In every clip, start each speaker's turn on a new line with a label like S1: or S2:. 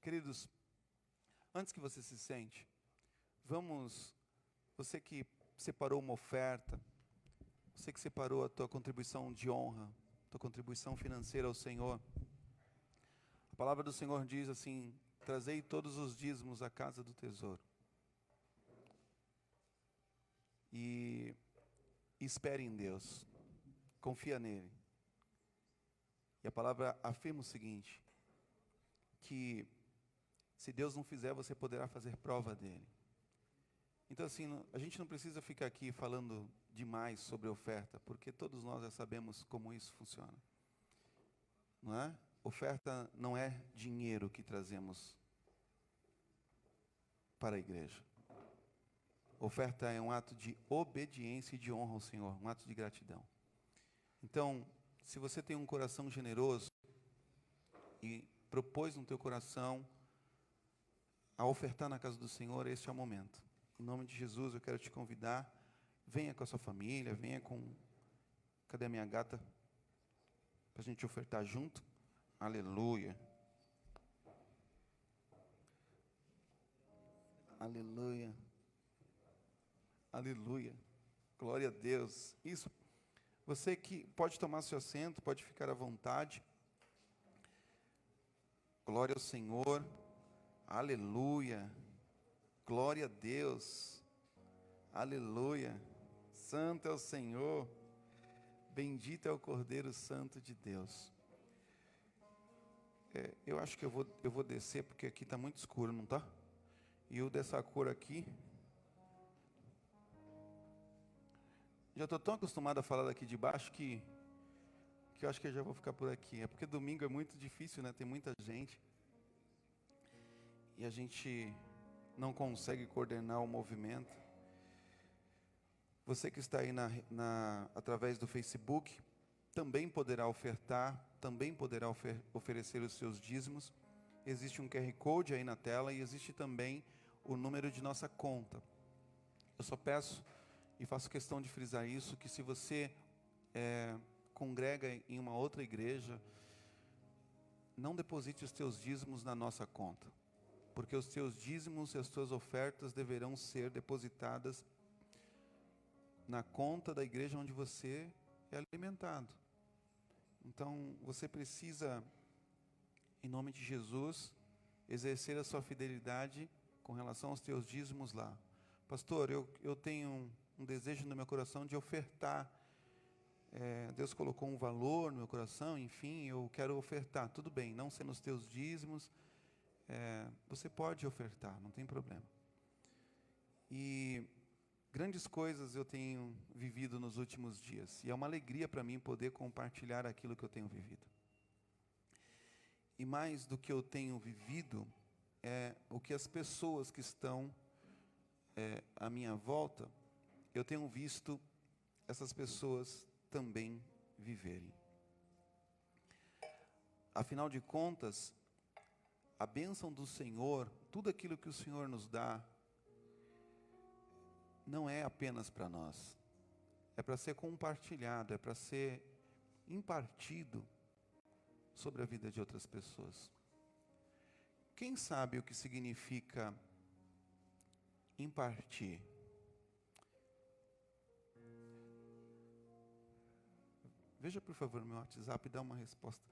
S1: Queridos, antes que você se sente, você que separou uma oferta, você que separou a tua contribuição de honra, tua contribuição financeira ao Senhor, a palavra do Senhor diz assim: trazei todos os dízimos à casa do tesouro. E espere em Deus, confia nele. E a palavra afirma o seguinte, que se Deus não fizer, você poderá fazer prova dele. Então assim, a gente não precisa ficar aqui falando demais sobre oferta, porque todos nós já sabemos como isso funciona. Não é? Oferta não é dinheiro que trazemos para a igreja. Oferta é um ato de obediência e de honra ao Senhor, um ato de gratidão. Então, se você tem um coração generoso e propôs no teu coração a ofertar na casa do Senhor, este é o momento. Em nome de Jesus, eu quero te convidar, venha com a sua família, venha com... Cadê a minha gata? Para a gente ofertar junto. Aleluia. Aleluia. Aleluia. Glória a Deus. Isso. Você que pode tomar seu assento, pode ficar à vontade. Glória ao Senhor. Aleluia. Glória a Deus. Aleluia. Santo é o Senhor. Bendito é o Cordeiro Santo de Deus. Eu acho que eu vou descer, porque aqui está muito escuro, não está? E o dessa cor aqui... Já estou tão acostumado a falar daqui de baixo que eu acho que eu já vou ficar por aqui. É porque domingo é muito difícil, né? Tem muita gente. E a gente não consegue coordenar o movimento. Você que está aí através do Facebook, também poderá ofertar, também poderá oferecer os seus dízimos. Existe um QR Code aí na tela e existe também o número de nossa conta. Eu só peço... E faço questão de frisar isso, que se você congrega em uma outra igreja, não deposite os teus dízimos na nossa conta. Porque os teus dízimos e as tuas ofertas deverão ser depositadas na conta da igreja onde você é alimentado. Então, você precisa, em nome de Jesus, exercer a sua fidelidade com relação aos teus dízimos lá. Pastor, eu tenho um desejo no meu coração de ofertar. Deus colocou um valor no meu coração, enfim, eu quero ofertar. Tudo bem, não sendo os teus dízimos, você pode ofertar, não tem problema. E grandes coisas eu tenho vivido nos últimos dias. E é uma alegria para mim poder compartilhar aquilo que eu tenho vivido. E mais do que eu tenho vivido, é o que as pessoas que estão à minha volta, eu tenho visto essas pessoas também viverem. Afinal de contas, a bênção do Senhor, tudo aquilo que o Senhor nos dá, não é apenas para nós. É para ser compartilhado, é para ser impartido sobre a vida de outras pessoas. Quem sabe o que significa impartir? Veja, por favor, no meu WhatsApp e dá uma resposta.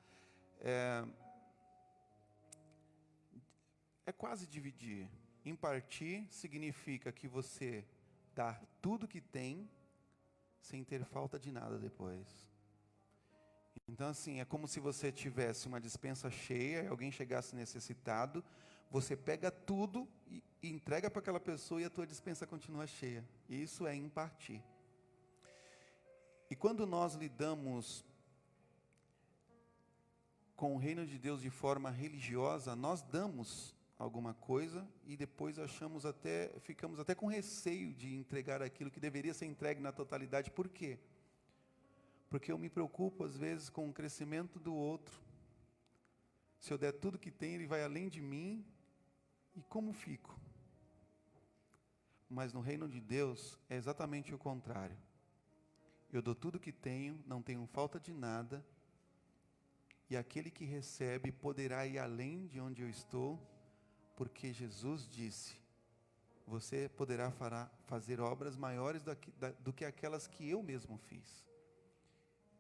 S1: É quase dividir. Impartir significa que você dá tudo que tem, sem ter falta de nada depois. Então, assim, é como se você tivesse uma despensa cheia, e alguém chegasse necessitado, você pega tudo e entrega para aquela pessoa e a tua despensa continua cheia. Isso é impartir. E quando nós lidamos com o reino de Deus de forma religiosa, nós damos alguma coisa e depois ficamos até com receio de entregar aquilo que deveria ser entregue na totalidade. Por quê? Porque eu me preocupo às vezes com o crescimento do outro. Se eu der tudo que tem, ele vai além de mim, e como fico? Mas no reino de Deus é exatamente o contrário. Eu dou tudo que tenho, não tenho falta de nada, e aquele que recebe poderá ir além de onde eu estou, Porque Jesus disse: você poderá fazer obras maiores do que aquelas que eu mesmo fiz.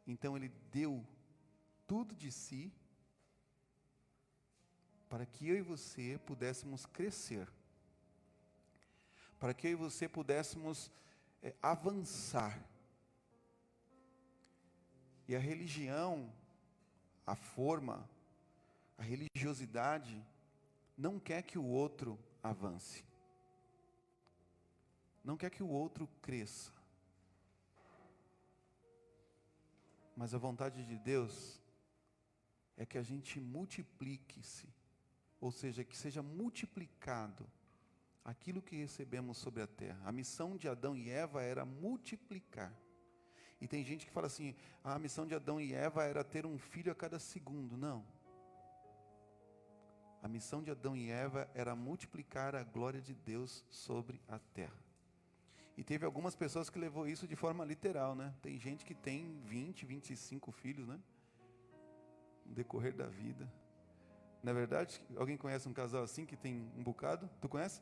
S1: Então Ele deu tudo de si, para que eu e você pudéssemos crescer, para que eu e você pudéssemos avançar. E a religião, a forma, a religiosidade, não quer que o outro avance, não quer que o outro cresça. Mas a vontade de Deus é que a gente multiplique-se, ou seja, que seja multiplicado aquilo que recebemos sobre a terra. A missão de Adão e Eva era multiplicar. E tem gente que fala assim: a missão de Adão e Eva era ter um filho a cada segundo. Não. A missão de Adão e Eva era multiplicar a glória de Deus sobre a terra. E teve algumas pessoas que levou isso de forma literal, né? Tem gente que tem 20, 25 filhos, né? No decorrer da vida. Na verdade, alguém conhece um casal assim que tem um bocado? Tu conhece?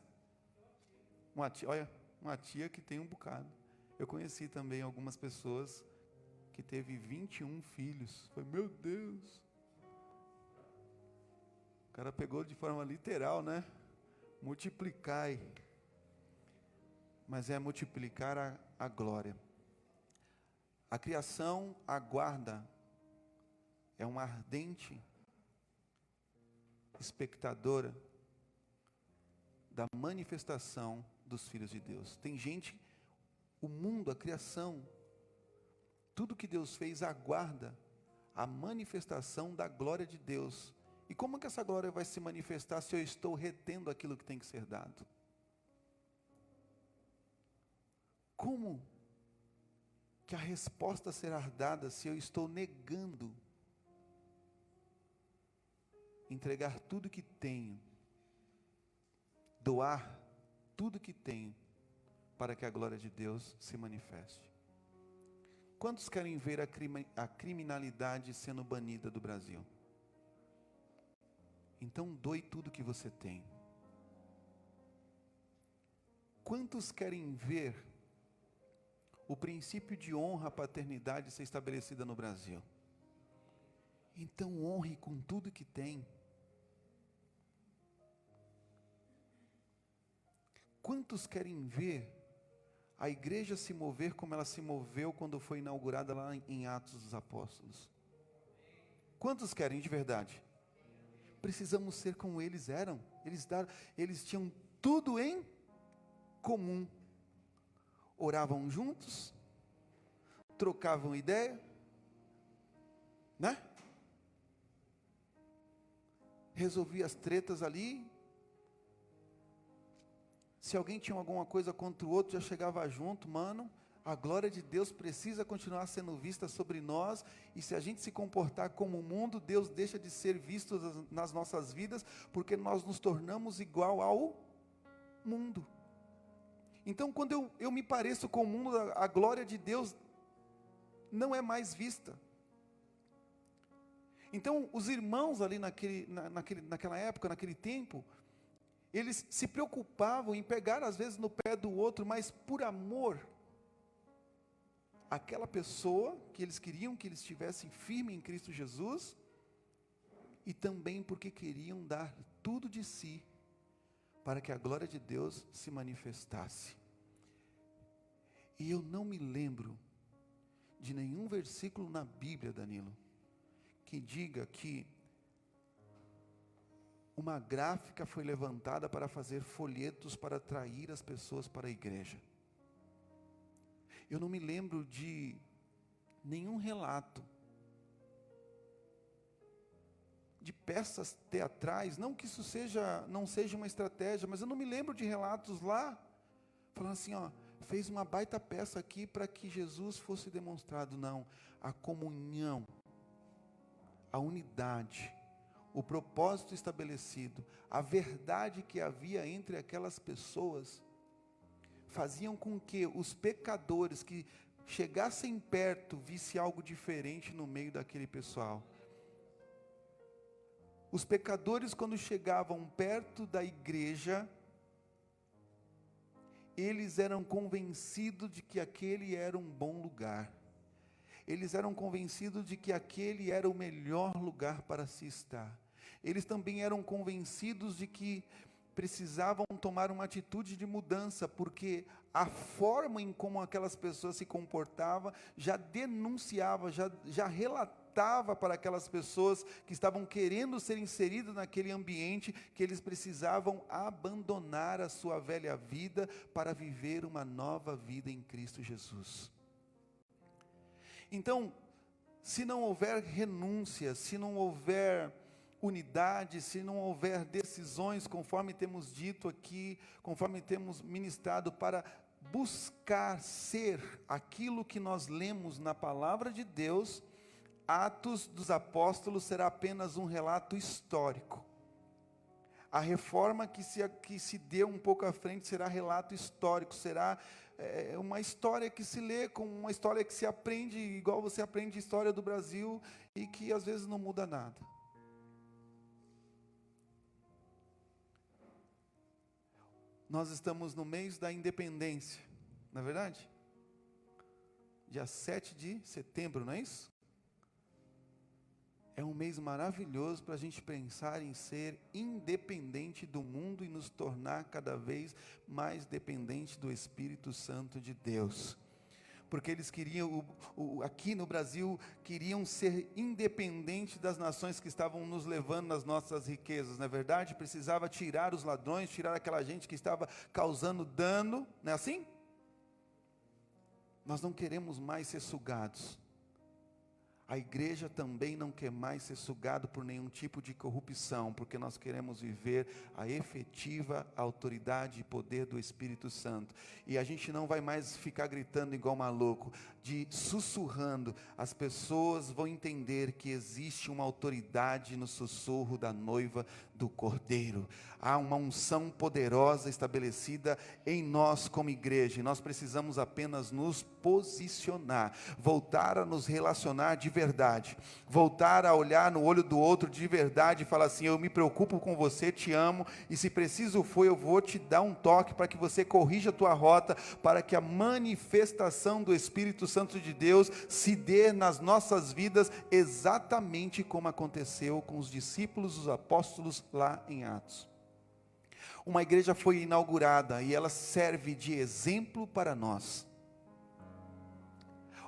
S1: Uma tia que tem um bocado. Eu conheci também algumas pessoas que teve 21 filhos. Foi, meu Deus. O cara pegou de forma literal, né? Multiplicai. Mas é multiplicar a glória. A criação aguarda, é uma ardente espectadora da manifestação dos filhos de Deus. Tem gente, o mundo, a criação, tudo que Deus fez aguarda a manifestação da glória de Deus. E como que essa glória vai se manifestar se eu estou retendo aquilo que tem que ser dado? Como que a resposta será dada se eu estou negando entregar tudo que tenho, doar tudo que tenho, para que a glória de Deus se manifeste? Quantos querem ver a criminalidade sendo banida do Brasil? Então doe tudo que você tem. Quantos querem ver o princípio de honra à paternidade ser estabelecida no Brasil? Então honre com tudo que tem. Quantos querem ver a igreja se mover como ela se moveu quando foi inaugurada lá em Atos dos Apóstolos? Quantos querem de verdade? Precisamos ser como eles eram. Eles tinham tudo em comum. Oravam juntos, trocavam ideia, né? Resolvia as tretas ali. Se alguém tinha alguma coisa contra o outro, já chegava junto, mano. A glória de Deus precisa continuar sendo vista sobre nós, e se a gente se comportar como o mundo, Deus deixa de ser visto nas nossas vidas, porque nós nos tornamos igual ao mundo. Então, quando eu me pareço com o mundo, a glória de Deus não é mais vista. Então, os irmãos ali naquela época, naquele tempo, eles se preocupavam em pegar às vezes no pé do outro, mas por amor àquela pessoa que eles queriam que eles estivessem firmes em Cristo Jesus, e também porque queriam dar tudo de si para que a glória de Deus se manifestasse. E eu não me lembro de nenhum versículo na Bíblia, Danilo, que diga que uma gráfica foi levantada para fazer folhetos para atrair as pessoas para a igreja. Eu não me lembro de nenhum relato de peças teatrais, não que isso não seja uma estratégia, mas eu não me lembro de relatos lá, falando assim, fez uma baita peça aqui para que Jesus fosse demonstrado. Não, a comunhão, a unidade, o propósito estabelecido, a verdade que havia entre aquelas pessoas, faziam com que os pecadores que chegassem perto vissem algo diferente no meio daquele pessoal. Os pecadores, quando chegavam perto da igreja, eles eram convencidos de que aquele era um bom lugar. Eles eram convencidos de que aquele era o melhor lugar para se estar. Eles também eram convencidos de que precisavam tomar uma atitude de mudança, porque a forma em como aquelas pessoas se comportavam já denunciava, já relatava para aquelas pessoas que estavam querendo ser inseridas naquele ambiente, que eles precisavam abandonar a sua velha vida para viver uma nova vida em Cristo Jesus. Então, se não houver renúncia, se não houver unidade, se não houver decisões, conforme temos dito aqui, conforme temos ministrado, para buscar ser aquilo que nós lemos na palavra de Deus, Atos dos Apóstolos será apenas um relato histórico. A reforma que se deu um pouco à frente será relato histórico, será uma história que se lê, como uma história que se aprende, igual você aprende história do Brasil, e que às vezes não muda nada. Nós estamos no mês da independência, não é verdade? Dia 7 de setembro, não é isso? É um mês maravilhoso para a gente pensar em ser independente do mundo e nos tornar cada vez mais dependente do Espírito Santo de Deus. Porque eles queriam, aqui no Brasil, queriam ser independentes das nações que estavam nos levando nas nossas riquezas, não é verdade? Precisava tirar os ladrões, tirar aquela gente que estava causando dano, não é assim? Nós não queremos mais ser sugados. A igreja também não quer mais ser sugado por nenhum tipo de corrupção, porque nós queremos viver a efetiva autoridade e poder do Espírito Santo. E a gente não vai mais ficar gritando igual maluco, sussurrando. As pessoas vão entender que existe uma autoridade no sussurro da noiva do Cordeiro. Há uma unção poderosa estabelecida em nós como igreja, e nós precisamos apenas nos posicionar, voltar a nos relacionar de verdade, voltar a olhar no olho do outro de verdade e falar assim: eu me preocupo com você, te amo, e se preciso for, eu vou te dar um toque para que você corrija a tua rota, para que a manifestação do Espírito Santo de Deus se dê nas nossas vidas, exatamente como aconteceu com os discípulos, os apóstolos lá em Atos. Uma igreja foi inaugurada e ela serve de exemplo para nós.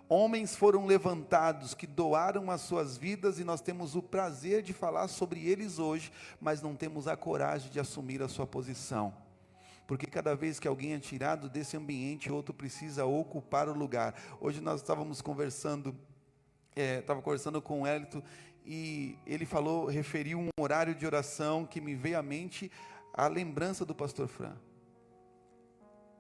S1: Homens foram levantados que doaram as suas vidas, e nós temos o prazer de falar sobre eles hoje, mas não temos a coragem de assumir a sua posição. Porque cada vez que alguém é tirado desse ambiente, outro precisa ocupar o lugar. Hoje nós estávamos conversando, estava conversando com o Hélito, e ele referiu um horário de oração que me veio à mente a lembrança do pastor Fran.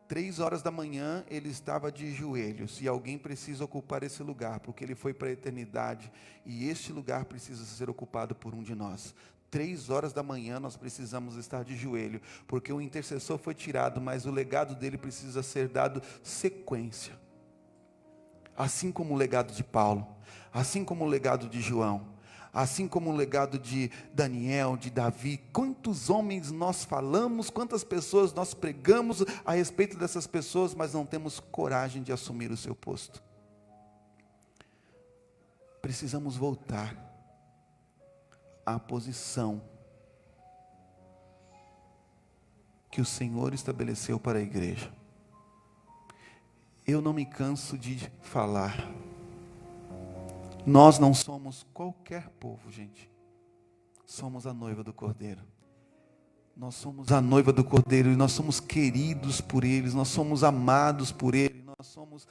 S1: 3 horas da manhã ele estava de joelhos, e alguém precisa ocupar esse lugar, porque ele foi para a eternidade, e este lugar precisa ser ocupado por um de nós. 3 horas da manhã nós precisamos estar de joelho, porque o intercessor foi tirado, mas o legado dele precisa ser dado sequência. Assim como o legado de Paulo, assim como o legado de João, assim como o legado de Daniel, de Davi. Quantos homens nós falamos, quantas pessoas nós pregamos a respeito dessas pessoas, mas não temos coragem de assumir o seu posto. Precisamos voltar à posição que o Senhor estabeleceu para a igreja. Eu não me canso de falar. Nós não somos qualquer povo, gente. Somos a noiva do Cordeiro. Nós somos a noiva do Cordeiro, e nós somos queridos por eles, nós somos amados por eles, nós somos,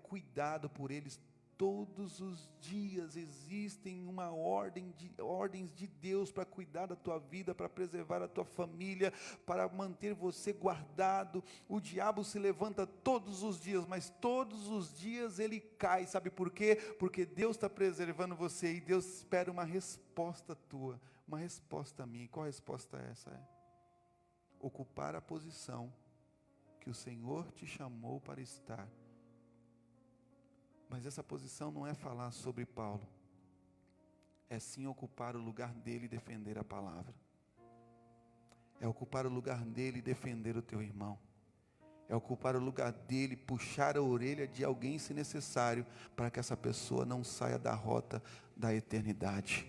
S1: cuidado por eles. Todos os dias existem ordens de Deus para cuidar da tua vida, para preservar a tua família, para manter você guardado. O diabo se levanta todos os dias, mas todos os dias ele cai. Sabe por quê? Porque Deus está preservando você, e Deus espera uma resposta tua, uma resposta minha. E qual resposta é essa? Ocupar a posição que o Senhor te chamou para estar. Mas essa posição não é falar sobre Paulo, é sim ocupar o lugar dele e defender a palavra. É ocupar o lugar dele e defender o teu irmão. É ocupar o lugar dele, puxar a orelha de alguém se necessário, para que essa pessoa não saia da rota da eternidade.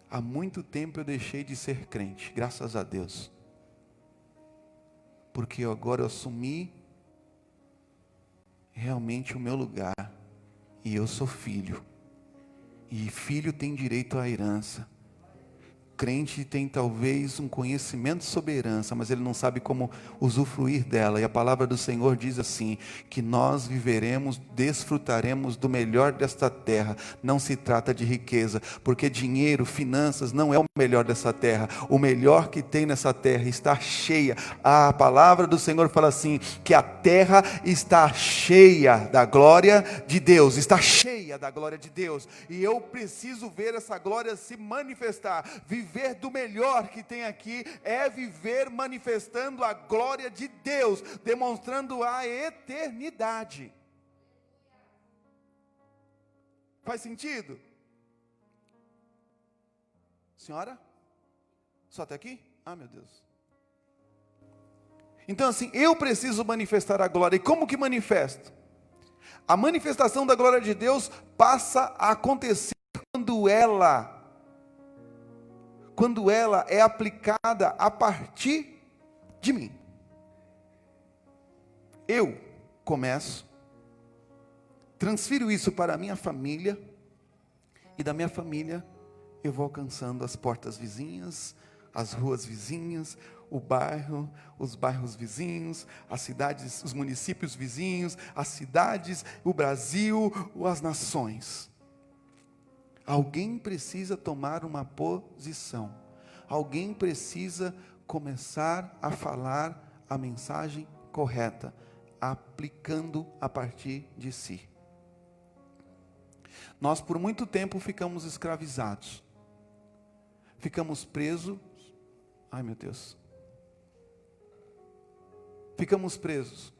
S1: Há muito tempo eu deixei de ser crente, graças a Deus. Porque agora eu assumi realmente o meu lugar. E eu sou filho. E filho tem direito à herança. Crente tem talvez um conhecimento sobre herança, mas ele não sabe como usufruir dela. E a palavra do Senhor diz assim, que nós viveremos, desfrutaremos do melhor desta terra. Não se trata de riqueza, porque dinheiro, finanças não é o melhor dessa terra. O melhor que tem nessa terra está cheia. A palavra do Senhor fala assim, que a terra está cheia da glória de Deus. Está cheia da glória de Deus. E eu preciso ver essa glória se manifestar. Viver do melhor que tem aqui é viver manifestando a glória de Deus, demonstrando a eternidade. Faz sentido? Senhora? Só até aqui? Ah, meu Deus. Então assim, eu preciso manifestar a glória. E como que manifesto? A manifestação da glória de Deus passa a acontecer quando ela é aplicada a partir de mim. Eu começo, transfiro isso para a minha família, e da minha família eu vou alcançando as portas vizinhas, as ruas vizinhas, o bairro, os bairros vizinhos, as cidades, os municípios vizinhos, as cidades, o Brasil, as nações. Alguém precisa tomar uma posição. Alguém precisa começar a falar a mensagem correta, aplicando a partir de si. Nós por muito tempo ficamos escravizados. Ficamos presos. Ai, meu Deus. Ficamos presos.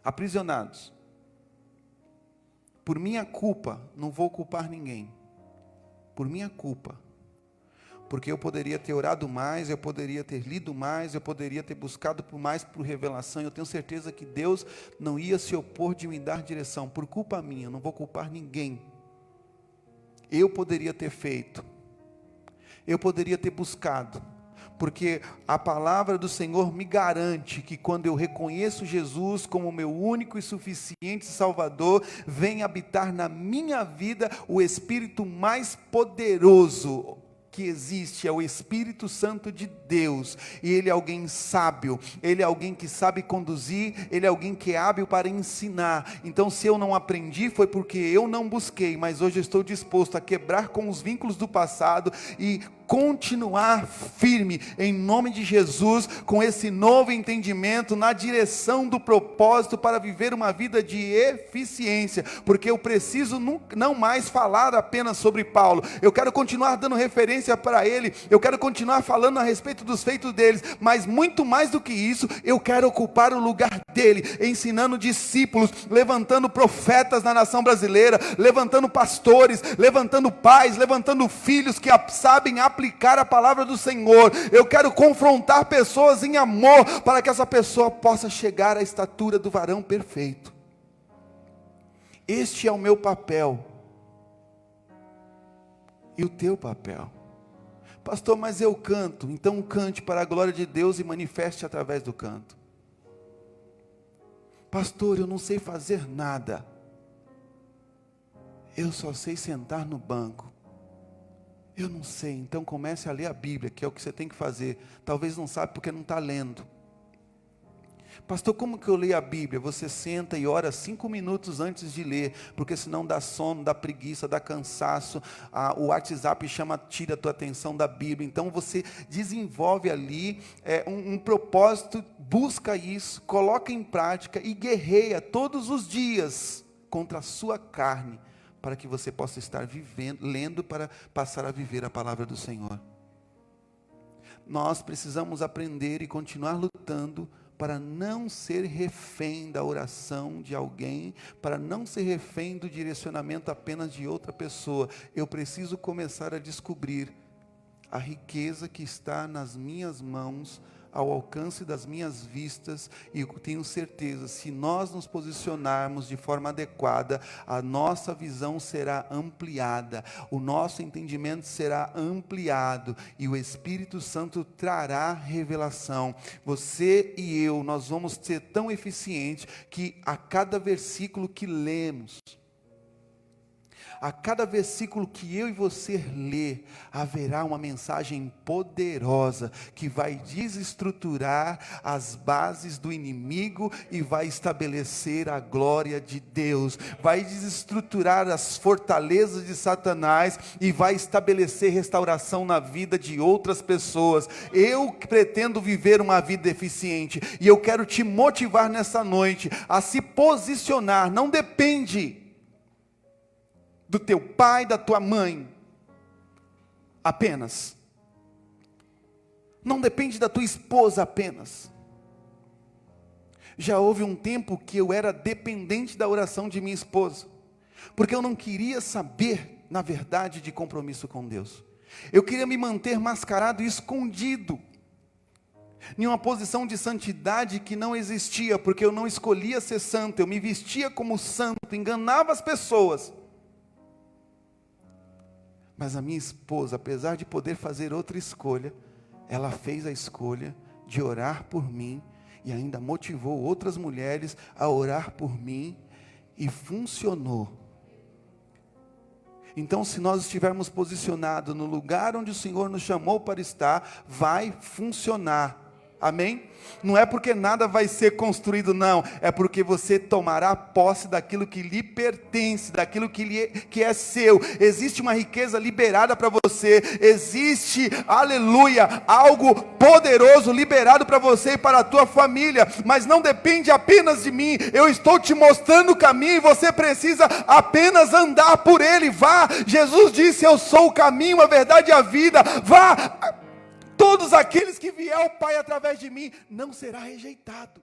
S1: Aprisionados. Por minha culpa, não vou culpar ninguém. Por minha culpa. Porque eu poderia ter orado mais, eu poderia ter lido mais, eu poderia ter buscado por mais por revelação. Eu tenho certeza que Deus não ia se opor de me dar direção. Por culpa minha, eu não vou culpar ninguém. Eu poderia ter feito. Eu poderia ter buscado. Porque a palavra do Senhor me garante que quando eu reconheço Jesus como meu único e suficiente Salvador, vem habitar na minha vida o Espírito mais poderoso que existe, é o Espírito Santo de Deus, e Ele é alguém sábio, Ele é alguém que sabe conduzir, Ele é alguém que é hábil para ensinar. Então se eu não aprendi, foi porque eu não busquei, mas hoje eu estou disposto a quebrar com os vínculos do passado, e continuar firme, em nome de Jesus, com esse novo entendimento, na direção do propósito, para viver uma vida de eficiência, porque eu preciso não mais falar apenas sobre Paulo, eu quero continuar dando referência para ele, eu quero continuar falando a respeito dos feitos deles, mas muito mais do que isso, eu quero ocupar o lugar dele, ensinando discípulos, levantando profetas na nação brasileira, levantando pastores, levantando pais, levantando filhos que sabem aplicar a palavra do Senhor. Eu quero confrontar pessoas em amor, para que essa pessoa possa chegar à estatura do varão perfeito. Este é o meu papel. E o teu papel? Pastor, mas eu canto. Então cante para a glória de Deus e manifeste através do canto. Pastor, eu não sei fazer nada. Eu só sei sentar no banco. Eu não sei, então comece a ler a Bíblia, que é o que você tem que fazer. Talvez não sabe porque não está lendo. Pastor, como que eu leio a Bíblia? Você senta e ora 5 minutos antes de ler, porque senão dá sono, dá preguiça, dá cansaço. O WhatsApp tira a tua atenção da Bíblia. Então você desenvolve ali um propósito, busca isso, coloca em prática e guerreia todos os dias contra a sua carne, para que você possa estar lendo para passar a viver a palavra do Senhor. Nós precisamos aprender e continuar lutando para não ser refém da oração de alguém, para não ser refém do direcionamento apenas de outra pessoa. Eu preciso começar a descobrir a riqueza que está nas minhas mãos, ao alcance das minhas vistas, e eu tenho certeza, se nós nos posicionarmos de forma adequada, a nossa visão será ampliada, o nosso entendimento será ampliado, e o Espírito Santo trará revelação. Você e eu, nós vamos ser tão eficientes, que a cada versículo que lemos, a cada versículo que eu e você lê, haverá uma mensagem poderosa, que vai desestruturar as bases do inimigo, e vai estabelecer a glória de Deus, vai desestruturar as fortalezas de Satanás, e vai estabelecer restauração na vida de outras pessoas. Eu pretendo viver uma vida eficiente, e eu quero te motivar nessa noite, a se posicionar. Não depende do teu pai, da tua mãe, apenas. Não depende da tua esposa apenas. Já houve um tempo que eu era dependente da oração de minha esposa, porque eu não queria saber, na verdade, de compromisso com Deus. Eu queria me manter mascarado e escondido, em uma posição de santidade que não existia, porque eu não escolhia ser santo, eu me vestia como santo, enganava as pessoas. Mas a minha esposa, apesar de poder fazer outra escolha, ela fez a escolha de orar por mim, e ainda motivou outras mulheres a orar por mim, e funcionou. Então, se nós estivermos posicionados no lugar onde o Senhor nos chamou para estar, vai funcionar. Amém? Não é porque nada vai ser construído, não. É porque você tomará posse daquilo que lhe pertence, daquilo que é seu. Existe uma riqueza liberada para você. Existe, aleluia, algo poderoso liberado para você e para a tua família. Mas não depende apenas de mim. Eu estou te mostrando o caminho, e você precisa apenas andar por ele. Vá. Jesus disse: eu sou o caminho, a verdade e a vida. Vá. Todos aqueles que vier ao Pai através de mim, não será rejeitado.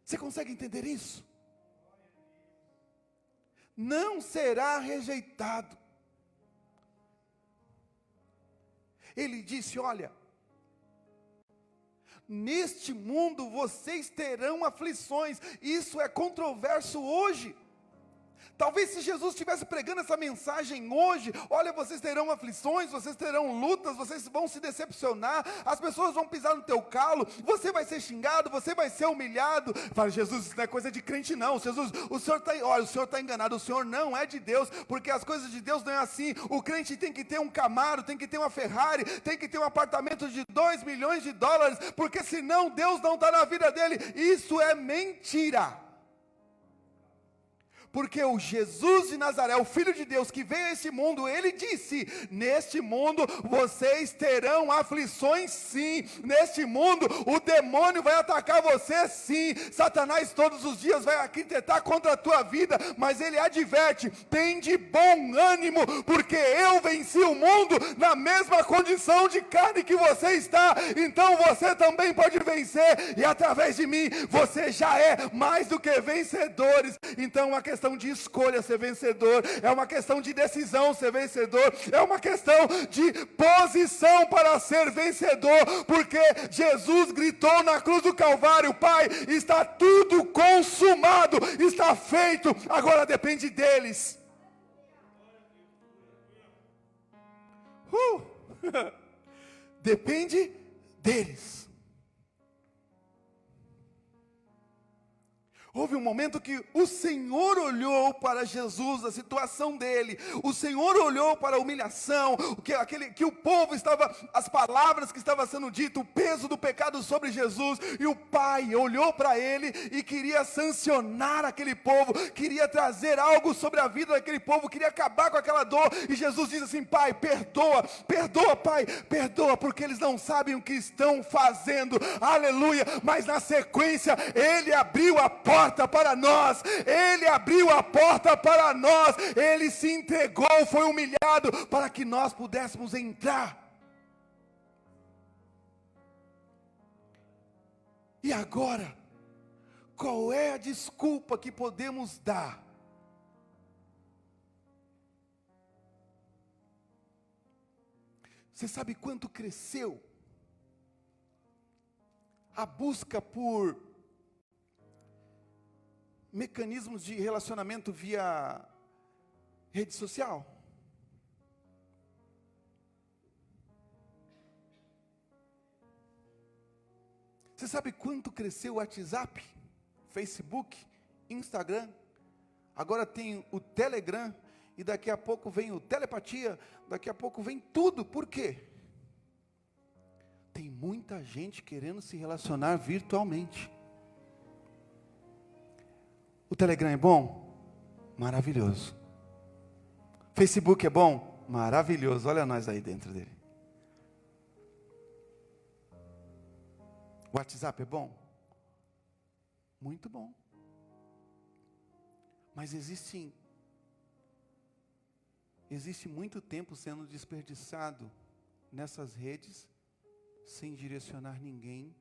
S1: Você consegue entender isso? Não será rejeitado. Ele disse: olha, neste mundo vocês terão aflições. Isso é controverso hoje. Talvez se Jesus estivesse pregando essa mensagem hoje: olha, vocês terão aflições, vocês terão lutas, vocês vão se decepcionar, as pessoas vão pisar no teu calo, você vai ser xingado, você vai ser humilhado. Fala: Jesus, isso não é coisa de crente não. Jesus, o senhor está enganado, o senhor não é de Deus, porque as coisas de Deus não é assim. O crente tem que ter um Camaro, tem que ter uma Ferrari, tem que ter um apartamento de 2 milhões de dólares, porque senão Deus não está na vida dele. Isso é mentira. Porque o Jesus de Nazaré, o Filho de Deus que veio a esse mundo, ele disse: neste mundo vocês terão aflições sim, neste mundo o demônio vai atacar você sim, Satanás todos os dias vai arquitetar contra a tua vida, mas ele adverte: tem de bom ânimo, porque eu venci o mundo na mesma condição de carne que você está, então você também pode vencer, e através de mim você já é mais do que vencedores. Então a questão de escolha ser vencedor, é uma questão de decisão ser vencedor, é uma questão de posição para ser vencedor, porque Jesus gritou na cruz do Calvário: Pai, está tudo consumado, está feito, agora depende deles. Depende deles. Houve um momento que o Senhor olhou para Jesus, a situação dele. O Senhor olhou para a humilhação, que o povo estava, as palavras que estavam sendo ditas, o peso do pecado sobre Jesus. E o Pai olhou para ele e queria sancionar aquele povo, queria trazer algo sobre a vida daquele povo, queria acabar com aquela dor. E Jesus diz assim: Pai, perdoa, Pai, perdoa, porque eles não sabem o que estão fazendo. Aleluia. Mas na sequência, ele abriu a porta para nós, ele abriu a porta para nós, ele se entregou, foi humilhado para que nós pudéssemos entrar. E agora, qual é a desculpa que podemos dar? Você sabe quanto cresceu a busca por mecanismos de relacionamento via rede social? Você sabe quanto cresceu o WhatsApp, Facebook, Instagram? Agora tem o Telegram, e daqui a pouco vem o telepatia, daqui a pouco vem tudo. Por quê? Tem muita gente querendo se relacionar virtualmente. O Telegram é bom? Maravilhoso. Facebook é bom? Maravilhoso. Olha nós aí dentro dele. O WhatsApp é bom? Muito bom. Mas existe muito tempo sendo desperdiçado nessas redes, sem direcionar ninguém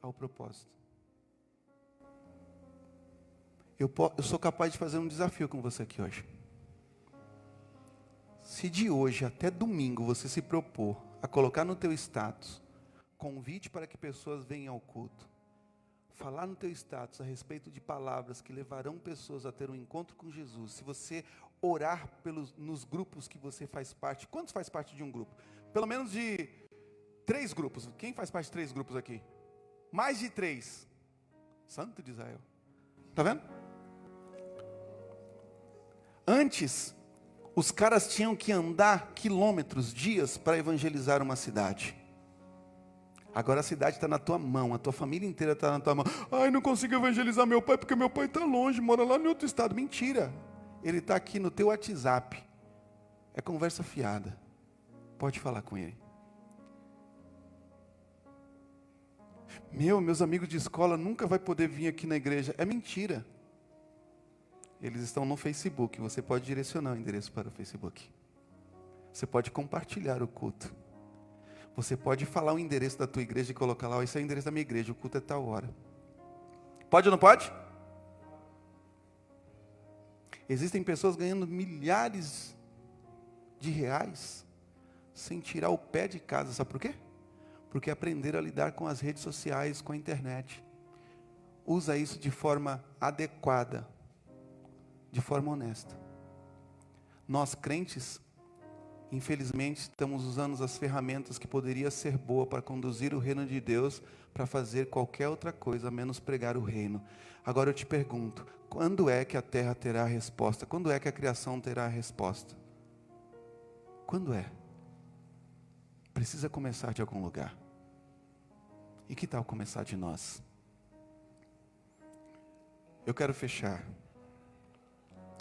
S1: ao propósito. Eu sou capaz de fazer um desafio com você aqui hoje. Se de hoje até domingo você se propor a colocar no teu status convite para que pessoas venham ao culto, falar no teu status a respeito de palavras que levarão pessoas a ter um encontro com Jesus, se você orar nos grupos que você faz parte. Quantos faz parte de um grupo? Pelo menos de 3 grupos. Quem faz parte de 3 grupos aqui? Mais de 3. Santo de Israel. Está vendo? Antes, os caras tinham que andar quilômetros, dias, para evangelizar uma cidade. Agora a cidade está na tua mão, a tua família inteira está na tua mão. Ai, não consigo evangelizar meu pai, porque meu pai está longe, mora lá em outro estado. Mentira. Ele está aqui no teu WhatsApp. É conversa fiada. Pode falar com ele. Meus amigos de escola nunca vai poder vir aqui na igreja. É mentira. Eles estão no Facebook. Você pode direcionar o endereço para o Facebook. Você pode compartilhar o culto. Você pode falar o endereço da tua igreja e colocar lá, esse é o endereço da minha igreja, o culto é tal hora. Pode ou não pode? Existem pessoas ganhando milhares de reais sem tirar o pé de casa. Sabe por quê? Porque aprenderam a lidar com as redes sociais, com a internet. Usa isso de forma adequada, de forma honesta. Nós crentes, infelizmente, estamos usando as ferramentas que poderia ser boa para conduzir o reino de Deus, para fazer qualquer outra coisa, menos pregar o reino. Agora eu te pergunto, quando é que a terra terá a resposta? Quando é que a criação terá a resposta? Quando é? Precisa começar de algum lugar. E que tal começar de nós? Eu quero fechar.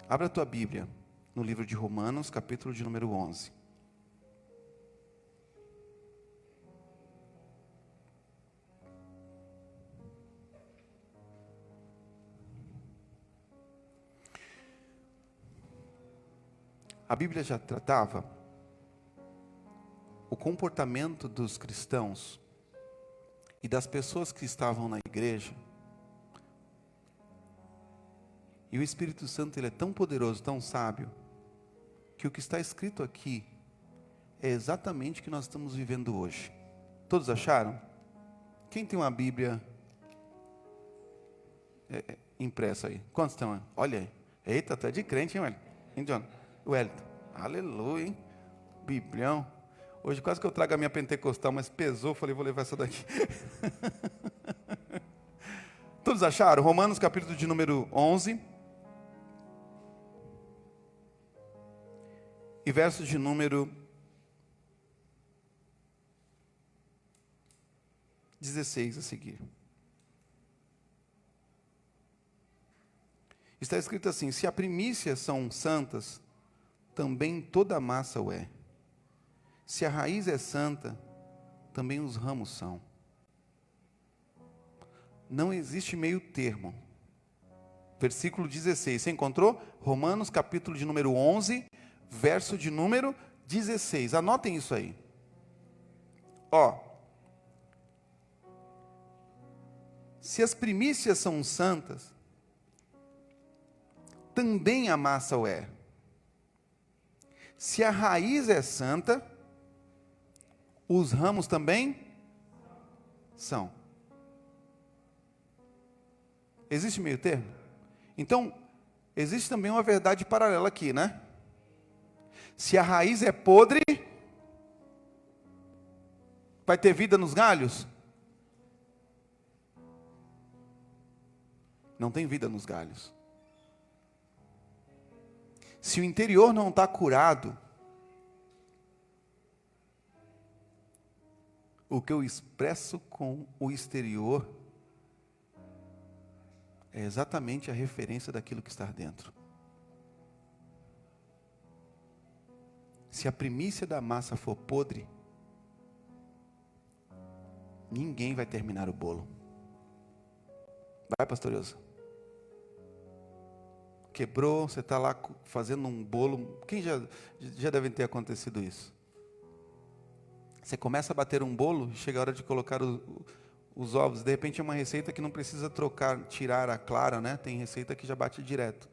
S1: Abra a tua Bíblia no livro de Romanos, capítulo de número 11. A Bíblia já tratava o comportamento dos cristãos e das pessoas que estavam na igreja. E o Espírito Santo, ele é tão poderoso, tão sábio, que o que está escrito aqui é exatamente o que nós estamos vivendo hoje. Todos acharam? Quem tem uma Bíblia impressa aí? Quantos estão? Olha aí. Eita, tu é de crente, hein, Wellington? Hein, John? Wellington. Aleluia, hein? Biblião. Hoje quase que eu trago a minha pentecostal, mas pesou, falei, vou levar essa daqui. Todos acharam? Romanos, capítulo de número 11. E versos de número 16 a seguir. Está escrito assim: se a primícia são santas, também toda a massa o é. Se a raiz é santa, também os ramos são. Não existe meio termo. Versículo 16, você encontrou? Romanos, capítulo de número 11, verso de número 16. Anotem isso aí. Ó. Se as primícias são santas, também a massa o é. Se a raiz é santa, os ramos também são. Existe meio termo? Então, existe também uma verdade paralela aqui, né? Se a raiz é podre, vai ter vida nos galhos? Não tem vida nos galhos. Se o interior não está curado, o que eu expresso com o exterior é exatamente a referência daquilo que está dentro. Se a primícia da massa for podre, ninguém vai terminar o bolo. Vai, pastorioso. Quebrou, você está lá fazendo um bolo. Quem já deve ter acontecido isso? Você começa a bater um bolo, chega a hora de colocar os ovos. De repente é uma receita que não precisa tirar a clara, né? Tem receita que já bate direto.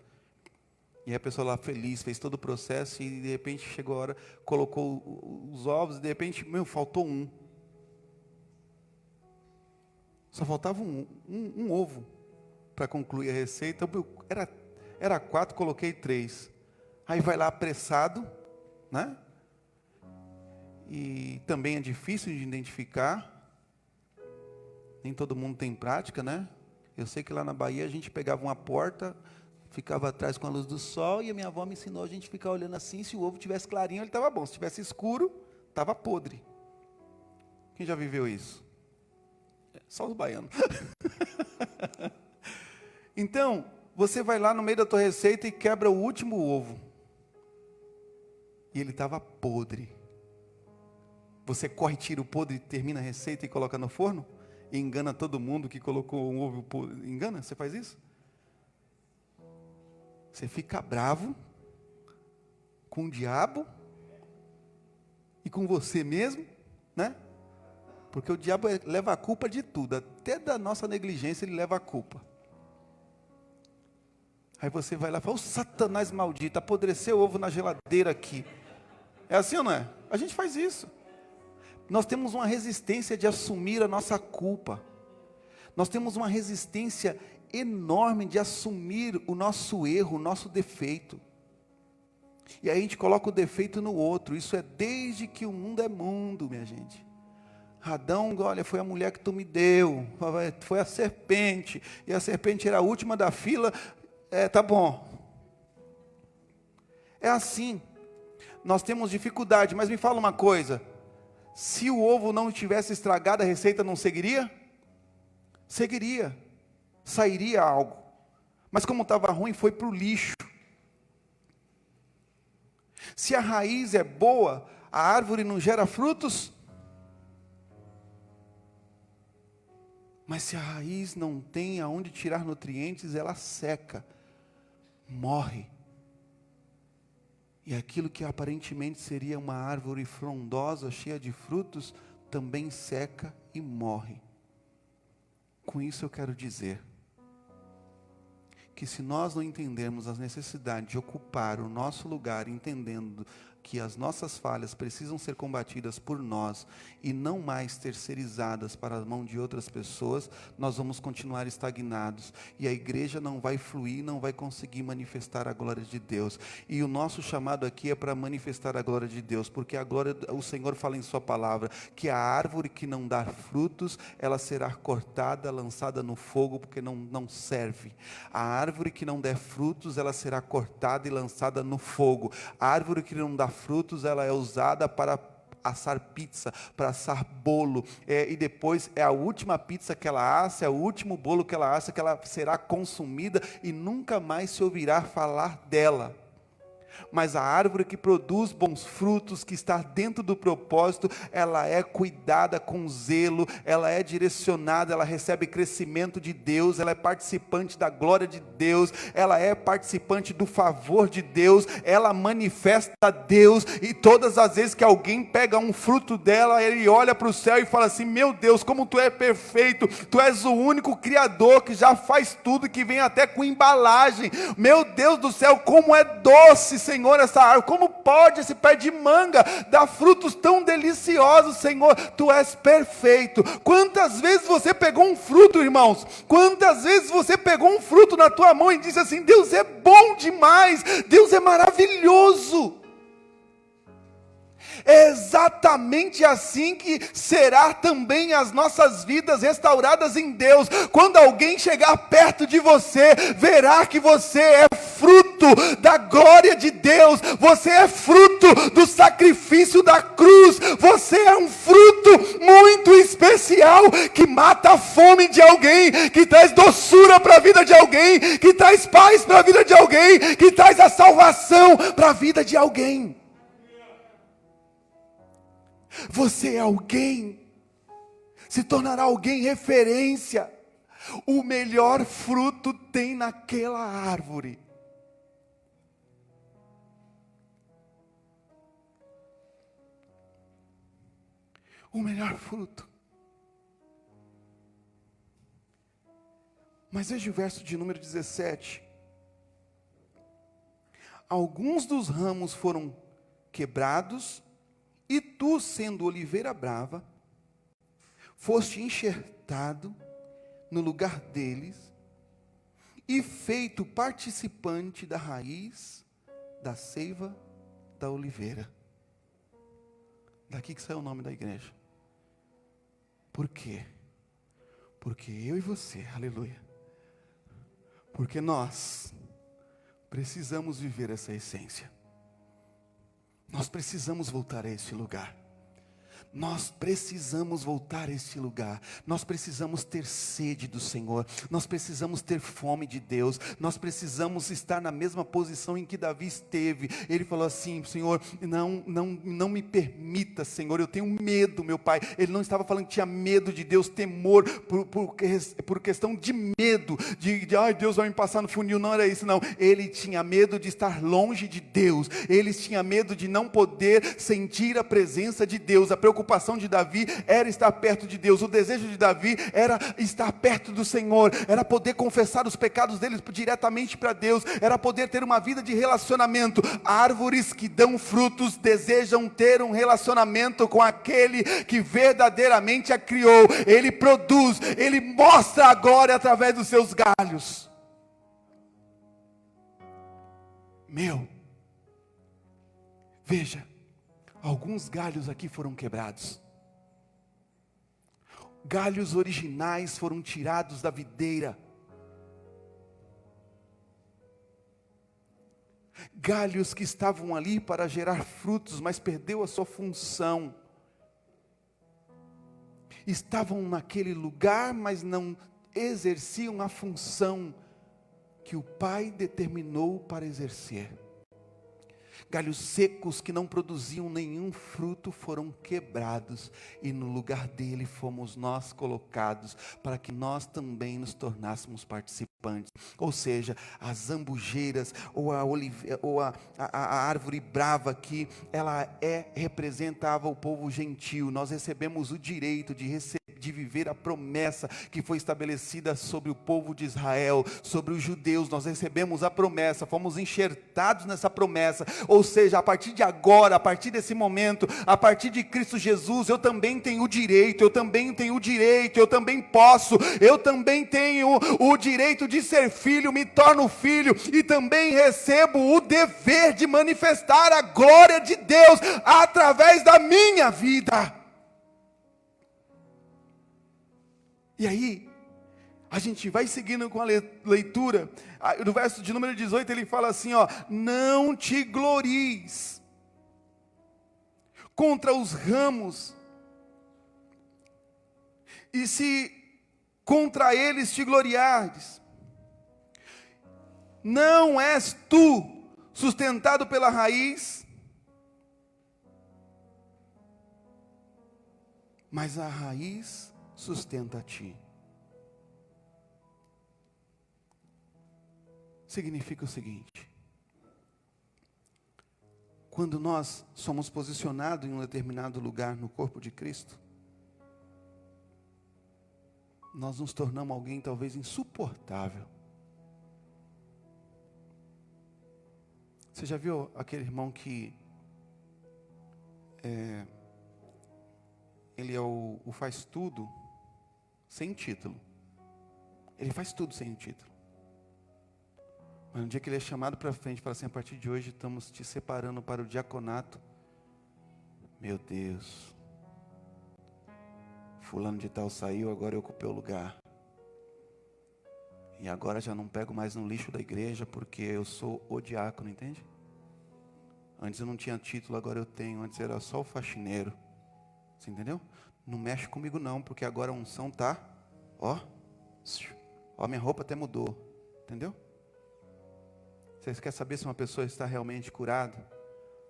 S1: E a pessoa lá feliz, fez todo o processo e de repente chegou a hora, colocou os ovos e de repente, faltou um. Só faltava um ovo para concluir a receita. Era 4, coloquei 3. Aí vai lá apressado, né? E também é difícil de identificar. Nem todo mundo tem prática, né? Eu sei que lá na Bahia a gente pegava uma porta, ficava atrás com a luz do sol, e a minha avó me ensinou a gente ficar olhando assim, se o ovo tivesse clarinho, ele estava bom. Se tivesse escuro, estava podre. Quem já viveu isso? Só os baianos. Então, você vai lá no meio da tua receita e quebra o último ovo. E ele estava podre. Você corre, tira o podre, termina a receita e coloca no forno? E engana todo mundo que colocou um ovo podre. Engana? Você faz isso? Você fica bravo com o diabo e com você mesmo, né? Porque o diabo leva a culpa de tudo, até da nossa negligência ele leva a culpa. Aí você vai lá e fala, Satanás maldito, apodreceu o ovo na geladeira aqui. É assim ou não é? A gente faz isso. Nós temos uma resistência de assumir a nossa culpa. Nós temos uma resistência enorme de assumir o nosso erro, o nosso defeito. E aí a gente coloca o defeito no outro. Isso é desde que o mundo é mundo, minha gente. Adão, olha, foi a mulher que tu me deu, foi a serpente, e a serpente era a última da fila, tá bom. É assim, nós temos dificuldade, mas me fala uma coisa, se o ovo não tivesse estragado, a receita não seguiria? Seguiria, sairia algo, mas como estava ruim, foi para o lixo. Se a raiz é boa, a árvore não gera frutos? Mas se a raiz não tem aonde tirar nutrientes, ela seca, morre. E aquilo que aparentemente seria uma árvore frondosa, cheia de frutos, também seca e morre. Com isso eu quero dizer que se nós não entendermos as necessidades de ocupar o nosso lugar, entendendo que as nossas falhas precisam ser combatidas por nós e não mais terceirizadas para a mão de outras pessoas, nós vamos continuar estagnados e a igreja não vai fluir, não vai conseguir manifestar a glória de Deus. E o nosso chamado aqui é para manifestar a glória de Deus, porque o Senhor fala em sua palavra que a árvore que não dá frutos, ela será cortada, lançada no fogo, porque não serve. A árvore que não der frutos, ela será cortada e lançada no fogo. A árvore que não dá frutos, ela é usada para assar pizza, para assar bolo, e depois é a última pizza que ela assa, é o último bolo que ela assa, que ela será consumida e nunca mais se ouvirá falar dela. Mas a árvore que produz bons frutos, que está dentro do propósito, ela é cuidada com zelo, ela é direcionada, ela recebe crescimento de Deus, ela é participante da glória de Deus, ela é participante do favor de Deus, ela manifesta Deus, e todas as vezes que alguém pega um fruto dela, ele olha para o céu e fala assim: meu Deus, como tu é perfeito, tu és o único Criador que já faz tudo, que vem até com embalagem. Meu Deus do céu, como é doce, Senhor, essa árvore, como pode esse pé de manga dar frutos tão deliciosos, Senhor, tu és perfeito. Quantas vezes você pegou um fruto, irmãos, quantas vezes você pegou um fruto na tua mão e disse assim: Deus é bom demais, Deus é maravilhoso. É exatamente assim que será também as nossas vidas restauradas em Deus. Quando alguém chegar perto de você, verá que você é fruto da glória de Deus, você é fruto do sacrifício da cruz, você é um fruto muito especial, que mata a fome de alguém, que traz doçura para a vida de alguém, que traz paz para a vida de alguém, que traz a salvação para a vida de alguém. Você é alguém, se tornará alguém referência. O melhor fruto tem naquela árvore. O melhor fruto. Mas veja o verso de número 17. Alguns dos ramos foram quebrados, e tu, sendo oliveira brava, foste enxertado no lugar deles, e feito participante da raiz, da seiva, da oliveira. Daqui que saiu o nome da igreja. Por quê? Porque eu e você, aleluia, porque nós precisamos viver essa essência. Nós precisamos voltar a este lugar. Nós precisamos voltar a este lugar. Nós precisamos ter sede do Senhor. Nós precisamos ter fome de Deus. Nós precisamos estar na mesma posição em que Davi esteve. Ele falou assim: Senhor, não me permita, Senhor, eu tenho medo, meu Pai. Ele não estava falando que tinha medo de Deus, temor, por questão de medo, ai, Deus vai me passar no funil. Não era isso, não. Ele tinha medo de estar longe de Deus. Ele tinha medo de não poder sentir a presença de Deus. A preocupação de Davi era estar perto de Deus. O desejo de Davi era estar perto do Senhor, era poder confessar os pecados dele diretamente para Deus, era poder ter uma vida de relacionamento. Árvores que dão frutos desejam ter um relacionamento com aquele que verdadeiramente a criou. Ele produz, ele mostra a glória através dos seus galhos. Veja, alguns galhos aqui foram quebrados. Galhos originais foram tirados da videira. Galhos que estavam ali para gerar frutos, mas perdeu a sua função. Estavam naquele lugar, mas não exerciam a função que o Pai determinou para exercer. Galhos secos que não produziam nenhum fruto foram quebrados, e no lugar dele fomos nós colocados, para que nós também nos tornássemos participantes. Ou seja, as zambujeiras, ou a árvore brava aqui, ela representava o povo gentil. Nós recebemos o direito de viver a promessa que foi estabelecida sobre o povo de Israel, sobre os judeus. Nós recebemos a promessa, fomos enxertados nessa promessa. Ou seja, a partir de agora, a partir desse momento, a partir de Cristo Jesus, eu também tenho o direito, eu também posso, eu também tenho o direito de ser filho, me torno filho, e também recebo o dever de manifestar a glória de Deus através da minha vida. E aí, a gente vai seguindo com a leitura. No verso de número 18 ele fala assim, não te glories contra os ramos, e se contra eles te gloriares, não és tu sustentado pela raiz, mas a raiz sustenta a ti. Significa o seguinte: quando nós somos posicionados em um determinado lugar no corpo de Cristo, nós nos tornamos alguém talvez insuportável. Você já viu aquele irmão que ele é o faz tudo sem título? Ele faz tudo sem título. Mas no dia que ele é chamado para frente, fala assim: a partir de hoje estamos te separando para o diaconato. Meu Deus, fulano de tal saiu, agora eu ocupei o lugar. E agora já não pego mais no lixo da igreja, porque eu sou o diácono, entende? Antes eu não tinha título, agora eu tenho. Antes era só o faxineiro. Você entendeu? Não mexe comigo não, porque agora a unção tá, ó, minha roupa até mudou. Entendeu? Você quer saber se uma pessoa está realmente curada?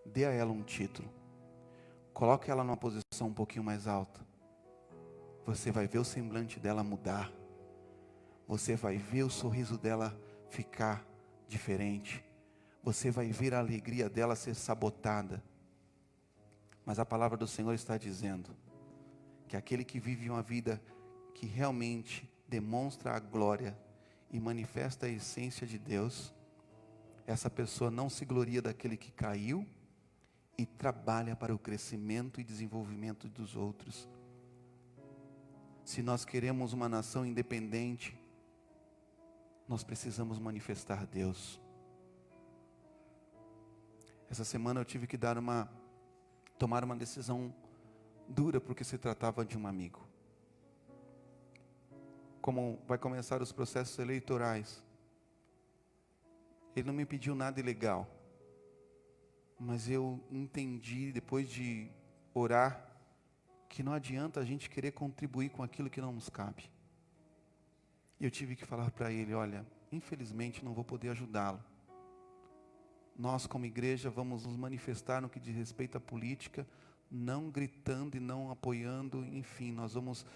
S1: Dê a ela um título. Coloque ela numa posição um pouquinho mais alta. Você vai ver o semblante dela mudar. Você vai ver o sorriso dela ficar diferente. Você vai ver a alegria dela ser sabotada. Mas a palavra do Senhor está dizendo que aquele que vive uma vida que realmente demonstra a glória e manifesta a essência de Deus, essa pessoa não se gloria daquele que caiu e trabalha para o crescimento e desenvolvimento dos outros. Se nós queremos uma nação independente, nós precisamos manifestar Deus. Essa semana eu tive que tomar uma decisão dura, porque se tratava de um amigo. Como vai começar os processos eleitorais, ele não me pediu nada ilegal, mas eu entendi, depois de orar, que não adianta a gente querer contribuir com aquilo que não nos cabe. E eu tive que falar para ele: olha, infelizmente não vou poder ajudá-lo. Nós como igreja vamos nos manifestar no que diz respeito à política, não gritando e não apoiando, enfim, nós vamos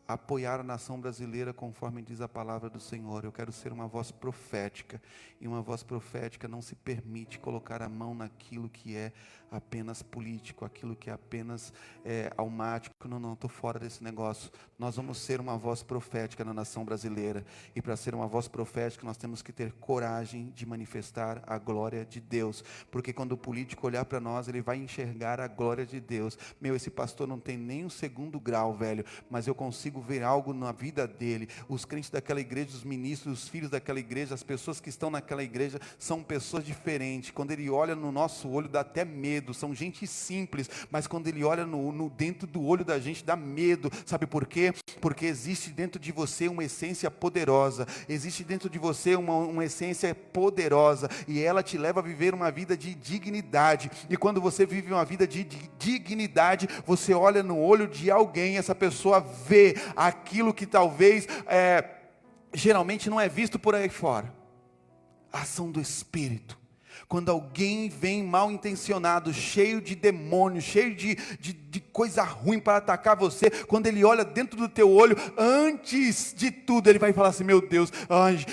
S1: apoiar a nação brasileira conforme diz a palavra do Senhor. Eu quero ser uma voz profética, e uma voz profética não se permite colocar a mão naquilo que é apenas político, aquilo que é apenas almático. Não, estou fora desse negócio. Nós vamos ser uma voz profética na nação brasileira, e para ser uma voz profética nós temos que ter coragem de manifestar a glória de Deus, porque quando o político olhar para nós, ele vai enxergar a glória de Deus. Esse pastor não tem nem um segundo grau, velho, mas eu consigo ver algo na vida dele. Os crentes daquela igreja, os ministros, os filhos daquela igreja, as pessoas que estão naquela igreja são pessoas diferentes. Quando ele olha no nosso olho dá até medo. São gente simples, mas quando ele olha dentro do olho da gente dá medo. Sabe por quê? Porque existe dentro de você uma essência poderosa. Existe dentro de você uma essência poderosa, e ela te leva a viver uma vida de dignidade. E quando você vive uma vida de dignidade, você olha no olho de alguém, essa pessoa vê aquilo que talvez geralmente não é visto por aí fora. A ação do Espírito. Quando alguém vem mal intencionado, cheio de demônios, cheio de coisa ruim para atacar você, quando ele olha dentro do teu olho, antes de tudo ele vai falar assim: meu Deus,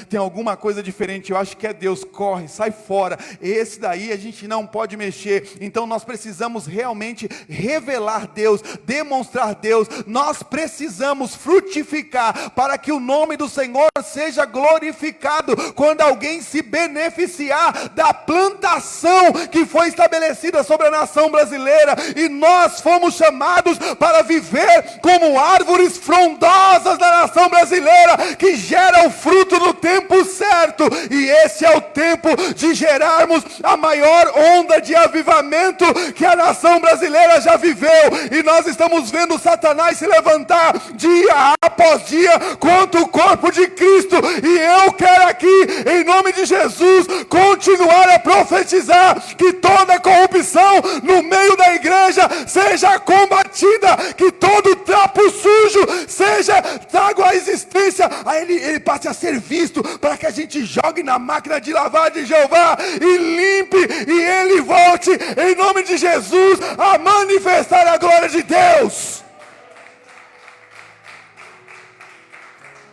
S1: tem alguma coisa diferente, eu acho que é Deus, corre, sai fora, esse daí a gente não pode mexer. Então nós precisamos realmente revelar Deus, demonstrar Deus. Nós precisamos frutificar para que o nome do Senhor seja glorificado. Quando alguém se beneficiar da plantação que foi estabelecida sobre a nação brasileira, e nós fomos chamados para viver como árvores frondosas da nação brasileira, que geram fruto no tempo certo, e esse é o tempo de gerarmos a maior onda de avivamento que a nação brasileira já viveu. E nós estamos vendo Satanás se levantar dia após dia contra o corpo de Cristo, e eu quero aqui, em nome de Jesus, continuar a profetizar que toda corrupção no meio da igreja seja
S2: combatida, que todo trapo sujo seja trago à existência, aí ele passe a ser visto, para que a gente jogue na máquina de lavar de Jeová, e limpe, e ele volte, em nome de Jesus, a manifestar a glória de Deus.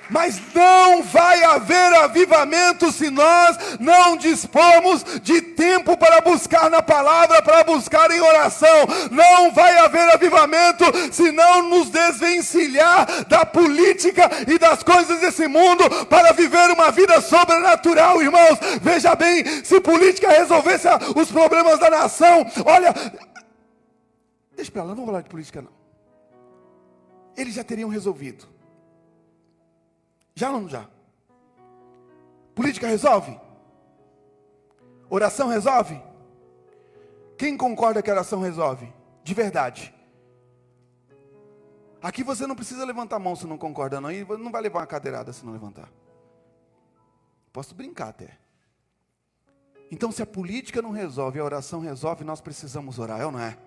S2: Mas não vai haver avivamento se nós não dispormos de tempo para buscar na palavra, para buscar em oração. Não vai haver avivamento se não nos desvencilhar da política e das coisas desse mundo para viver uma vida sobrenatural, irmãos. Veja bem, se política resolvesse os problemas da nação, olha, deixa pra lá, não vou falar de política não. Eles já teriam resolvido. Já ou não já? Política resolve? Oração resolve? Quem concorda que a oração resolve? De verdade. Aqui você não precisa levantar a mão se não concorda não. E não vai levar uma cadeirada se não levantar. Posso brincar até. Então se a política não resolve, a oração resolve, nós precisamos orar, é ou não é?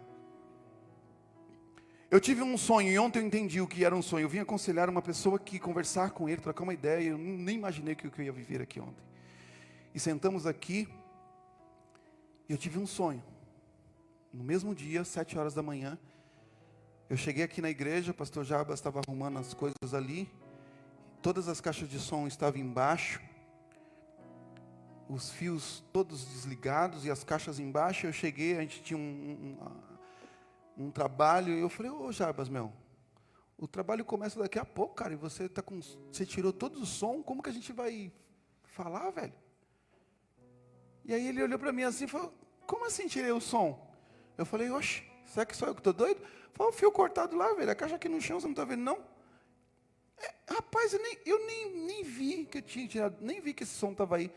S2: Eu tive um sonho, e ontem eu entendi o que era um sonho. Eu vim aconselhar uma pessoa aqui, conversar com ele, trocar uma ideia. Eu nem imaginei o que eu ia viver aqui ontem. E sentamos aqui, e eu tive um sonho. No mesmo dia, 7 horas da manhã, eu cheguei aqui na igreja, o pastor Jabas estava arrumando as coisas ali. Todas as caixas de som estavam embaixo. Os fios todos desligados e as caixas embaixo. Eu cheguei, a gente tinha um trabalho, e eu falei, ô Jarbas, o trabalho começa daqui a pouco, cara, e você tirou todo o som, como que a gente vai falar, velho? E aí ele olhou para mim assim e falou, como assim tirei o som? Eu falei, oxe, será que só eu que estou doido? Falou, o fio cortado lá, velho, a caixa aqui no chão, você não está vendo, não? Rapaz, eu nem vi que eu tinha tirado, nem vi que esse som estava aí.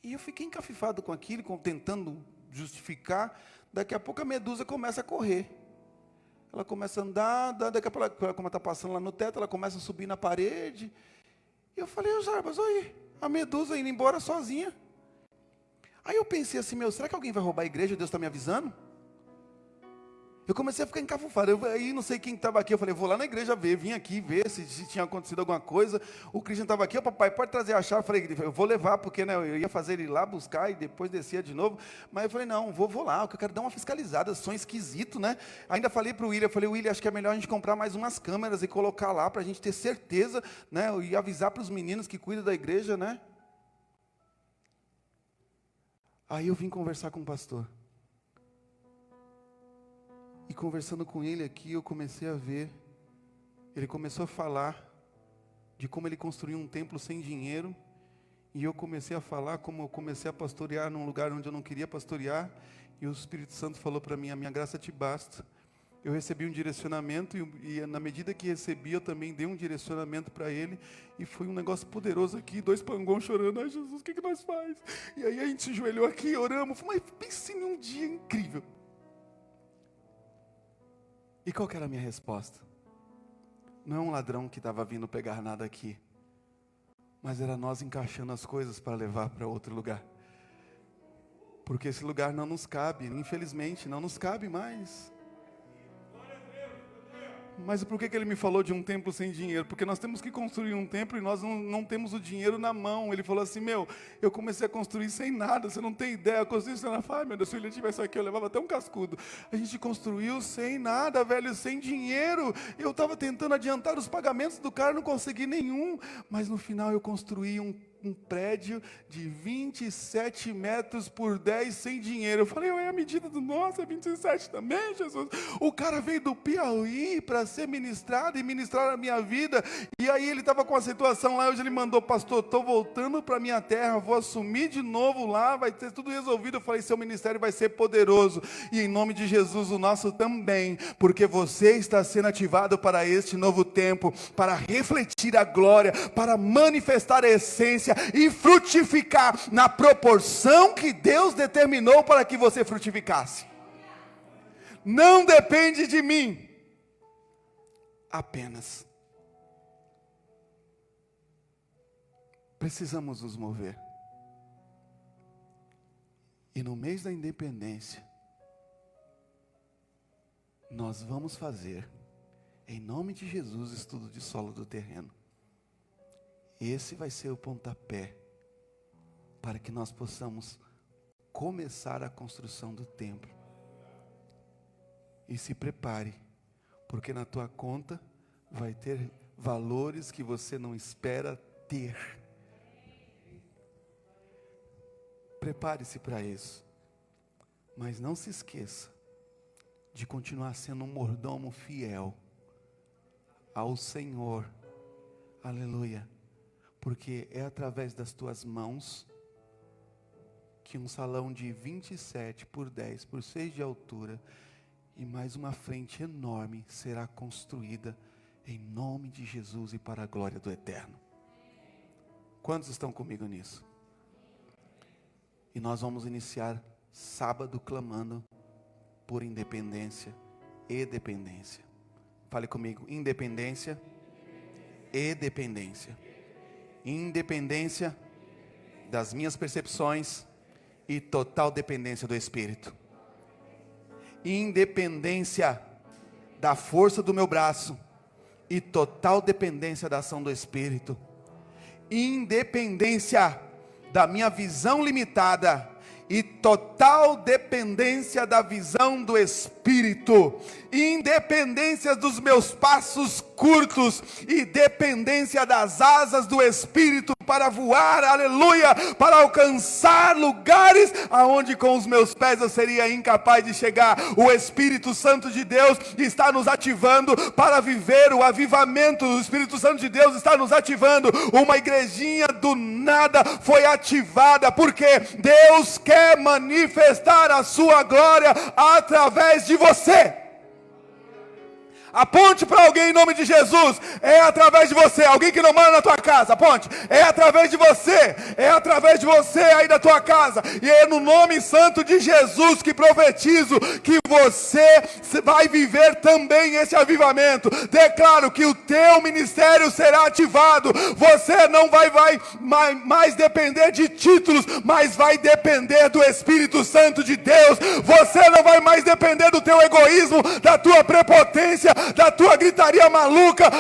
S2: E eu fiquei encafifado com aquilo, tentando justificar. Daqui a pouco a medusa começa a correr. Ela começa a andar, daqui a pouco, como ela está passando lá no teto, ela começa a subir na parede. E eu falei, ô Jarbas, olha aí, a medusa indo embora sozinha. Aí eu pensei assim, será que alguém vai roubar a igreja? Deus está me avisando? Eu comecei a ficar encafufado. Aí não sei quem estava aqui. Eu falei, vou lá na igreja ver. Vim aqui ver se tinha acontecido alguma coisa. O Christian estava aqui. Papai, pode trazer a chave? Eu falei, eu vou levar, porque né, eu ia fazer ele ir lá buscar e depois descia de novo. Mas eu falei, não, vou lá, porque eu quero dar uma fiscalizada. Som esquisito, né? Ainda falei para o William, William, acho que é melhor a gente comprar mais umas câmeras e colocar lá para a gente ter certeza, né? E avisar para os meninos que cuidam da igreja, né? Aí eu vim conversar com o pastor. E conversando com ele aqui, eu comecei a ver, ele começou a falar de como ele construiu um templo sem dinheiro, e eu comecei a falar como eu comecei a pastorear num lugar onde eu não queria pastorear, e o Espírito Santo falou para mim, a minha graça te basta. Eu recebi um direcionamento, e na medida que recebi, eu também dei um direcionamento para ele, e foi um negócio poderoso aqui, 2 pangões chorando, ai Jesus, o que nós faz? E aí a gente se ajoelhou aqui, oramos, mas pense num dia incrível. E qual que era a minha resposta? Não é um ladrão que estava vindo pegar nada aqui, mas era nós encaixando as coisas para levar para outro lugar. Porque esse lugar não nos cabe, infelizmente, não nos cabe mais. Mas por que ele me falou de um templo sem dinheiro? Porque nós temos que construir um templo e nós não temos o dinheiro na mão. Ele falou assim, eu comecei a construir sem nada, você não tem ideia. Eu construí sem nada. Ai, meu Deus, se ele tivesse aqui, eu levava até um cascudo. A gente construiu sem nada, velho, sem dinheiro. Eu estava tentando adiantar os pagamentos do cara, não consegui nenhum. Mas no final eu construí um prédio de 27 metros por 10 sem dinheiro. Eu falei, a medida do nosso é 27 também, Jesus. O cara veio do Piauí para ser ministrado e ministrar a minha vida. E aí ele estava com a situação lá, hoje ele mandou, pastor, estou voltando para a minha terra, vou assumir de novo lá, vai ter tudo resolvido. Eu falei, seu ministério vai ser poderoso. E em nome de Jesus, o nosso também, porque você está sendo ativado para este novo tempo, para refletir a glória, para manifestar a essência e frutificar na proporção que Deus determinou para que você frutificasse. Não depende de mim, apenas. Precisamos nos mover. E no mês da independência, nós vamos fazer, em nome de Jesus, estudo de solo do terreno. Esse vai ser o pontapé para que nós possamos começar a construção do templo. E se prepare, porque na tua conta vai ter valores que você não espera ter. Prepare-se para isso. Mas não se esqueça de continuar sendo um mordomo fiel ao Senhor. Aleluia. Porque é através das tuas mãos que um salão de 27 por 10 por 6 de altura e mais uma frente enorme será construída em nome de Jesus e para a glória do Eterno. Quantos estão comigo nisso? E nós vamos iniciar sábado clamando por independência e dependência. Fale comigo, independência e dependência. Independência das minhas percepções e total dependência do Espírito. Independência da força do meu braço e total dependência da ação do Espírito. Independência da minha visão limitada e total dependência da visão do Espírito. Independência dos meus passos curtos e dependência das asas do Espírito para voar, aleluia, para alcançar lugares aonde com os meus pés eu seria incapaz de chegar. O Espírito Santo de Deus está nos ativando para viver o avivamento. O Espírito Santo de Deus está nos ativando. Uma igrejinha do nada foi ativada, porque Deus quer manifestar a sua glória através de você. Aponte para alguém em nome de Jesus. É através de você. Alguém que não mora na tua casa, aponte. É através de você. É através de você aí da tua casa. E é no nome santo de Jesus que profetizo que você vai viver também esse avivamento. Declaro que o teu ministério será ativado. Você não vai mais depender de títulos, mas vai depender do Espírito Santo de Deus. Você não vai mais depender do teu egoísmo, da tua prepotência, da tua gritaria maluca,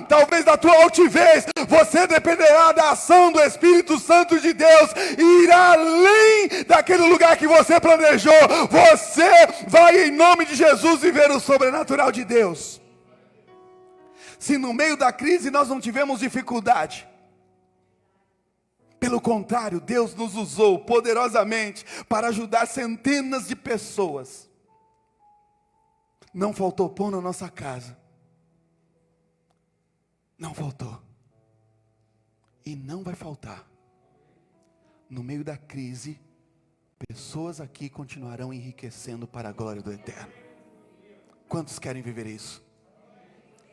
S2: talvez da tua altivez. Você dependerá da ação do Espírito Santo de Deus e irá além daquele lugar que você planejou. Você vai em nome de Jesus viver o sobrenatural de Deus. Se no meio da crise nós não tivemos dificuldade, pelo contrário, Deus nos usou poderosamente para ajudar centenas de pessoas. Não faltou pão na nossa casa. Não faltou. E não vai faltar. No meio da crise, pessoas aqui continuarão enriquecendo para a glória do Eterno. Quantos querem viver isso?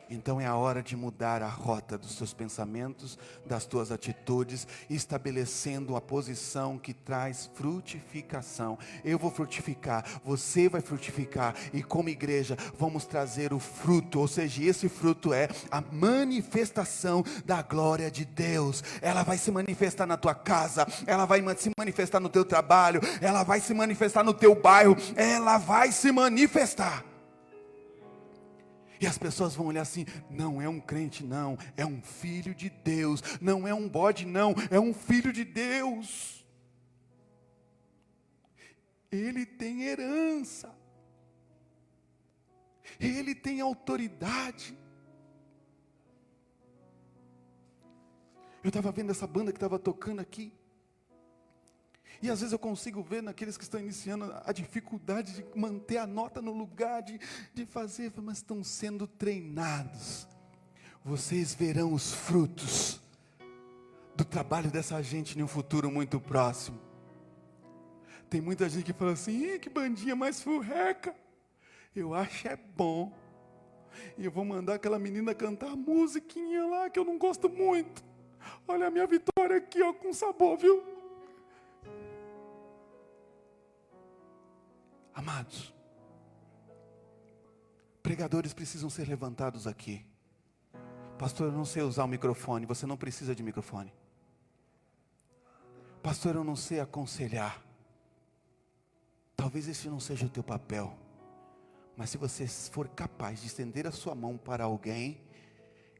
S2: Então é a hora de mudar a rota dos seus pensamentos, das tuas atitudes, estabelecendo a posição que traz frutificação. Eu vou frutificar, você vai frutificar, e como igreja vamos trazer o fruto, ou seja, esse fruto é a manifestação da glória de Deus. Ela vai se manifestar na tua casa, ela vai se manifestar no teu trabalho, ela vai se manifestar no teu bairro, ela vai se manifestar. E as pessoas vão olhar assim: não é um crente não, é um filho de Deus. Não é um bode não, é um filho de Deus. Ele tem herança. Ele tem autoridade. Eu estava vendo essa banda que estava tocando aqui. E às vezes eu consigo ver naqueles que estão iniciando a dificuldade de manter a nota no lugar, de fazer, mas estão sendo treinados. Vocês verão os frutos do trabalho dessa gente em um futuro muito próximo. Tem muita gente que fala assim: que bandinha mais furreca. Eu acho é bom. E eu vou mandar aquela menina cantar a musiquinha lá que eu não gosto muito. Olha a minha vitória aqui, ó, com sabor, viu? Amados, pregadores precisam ser levantados aqui. Pastor, eu não sei usar o microfone. Você não precisa de microfone. Pastor, eu não sei aconselhar. Talvez esse não seja o teu papel. Mas se você for capaz de estender a sua mão para alguém,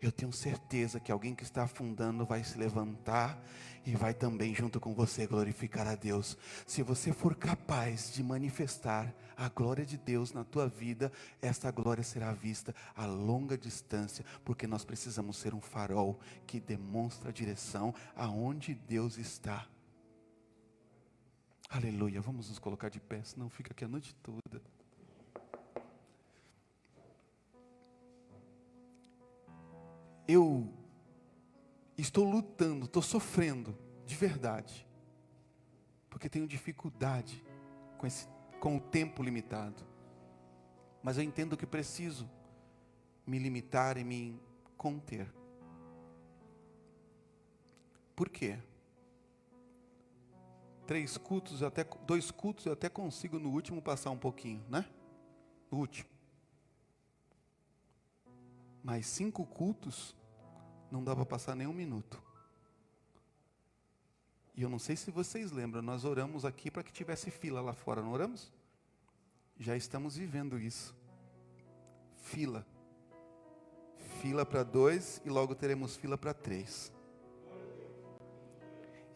S2: eu tenho certeza que alguém que está afundando vai se levantar e vai também junto com você glorificar a Deus. Se você for capaz de manifestar a glória de Deus na tua vida, esta glória será vista a longa distância, porque nós precisamos ser um farol que demonstra a direção aonde Deus está. Aleluia, vamos nos colocar de pé, senão fica aqui a noite toda. Eu estou lutando, estou sofrendo, de verdade, porque tenho dificuldade com o tempo limitado, mas eu entendo que preciso me limitar e me conter. Por quê? 2 cultos eu até consigo no último passar um pouquinho, né? No último. Mas 5 cultos, não dá para passar nem um minuto. E eu não sei se vocês lembram, nós oramos aqui para que tivesse fila lá fora, não oramos? Já estamos vivendo isso. Fila. Fila para 2 e logo teremos fila para 3.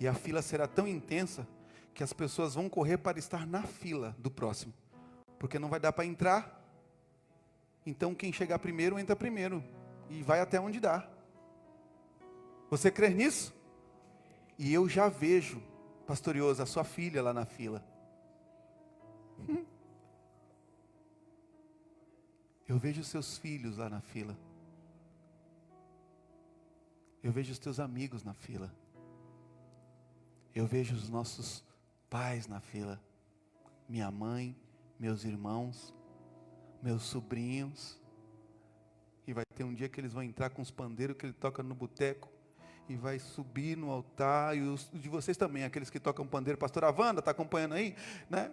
S2: E a fila será tão intensa que as pessoas vão correr para estar na fila do próximo. Porque não vai dar para entrar. Então quem chegar primeiro, entra primeiro. E vai até onde dá. Você crê nisso? E eu já vejo, pastorioso, a sua filha lá na fila. Eu vejo os seus filhos lá na fila. Eu vejo os teus amigos na fila. Eu vejo os nossos pais na fila. Minha mãe, meus irmãos, meus sobrinhos. E vai ter um dia que eles vão entrar com os pandeiros que ele toca no boteco. E vai subir no altar. E os de vocês também, aqueles que tocam pandeiro. Pastora Wanda está acompanhando aí, né?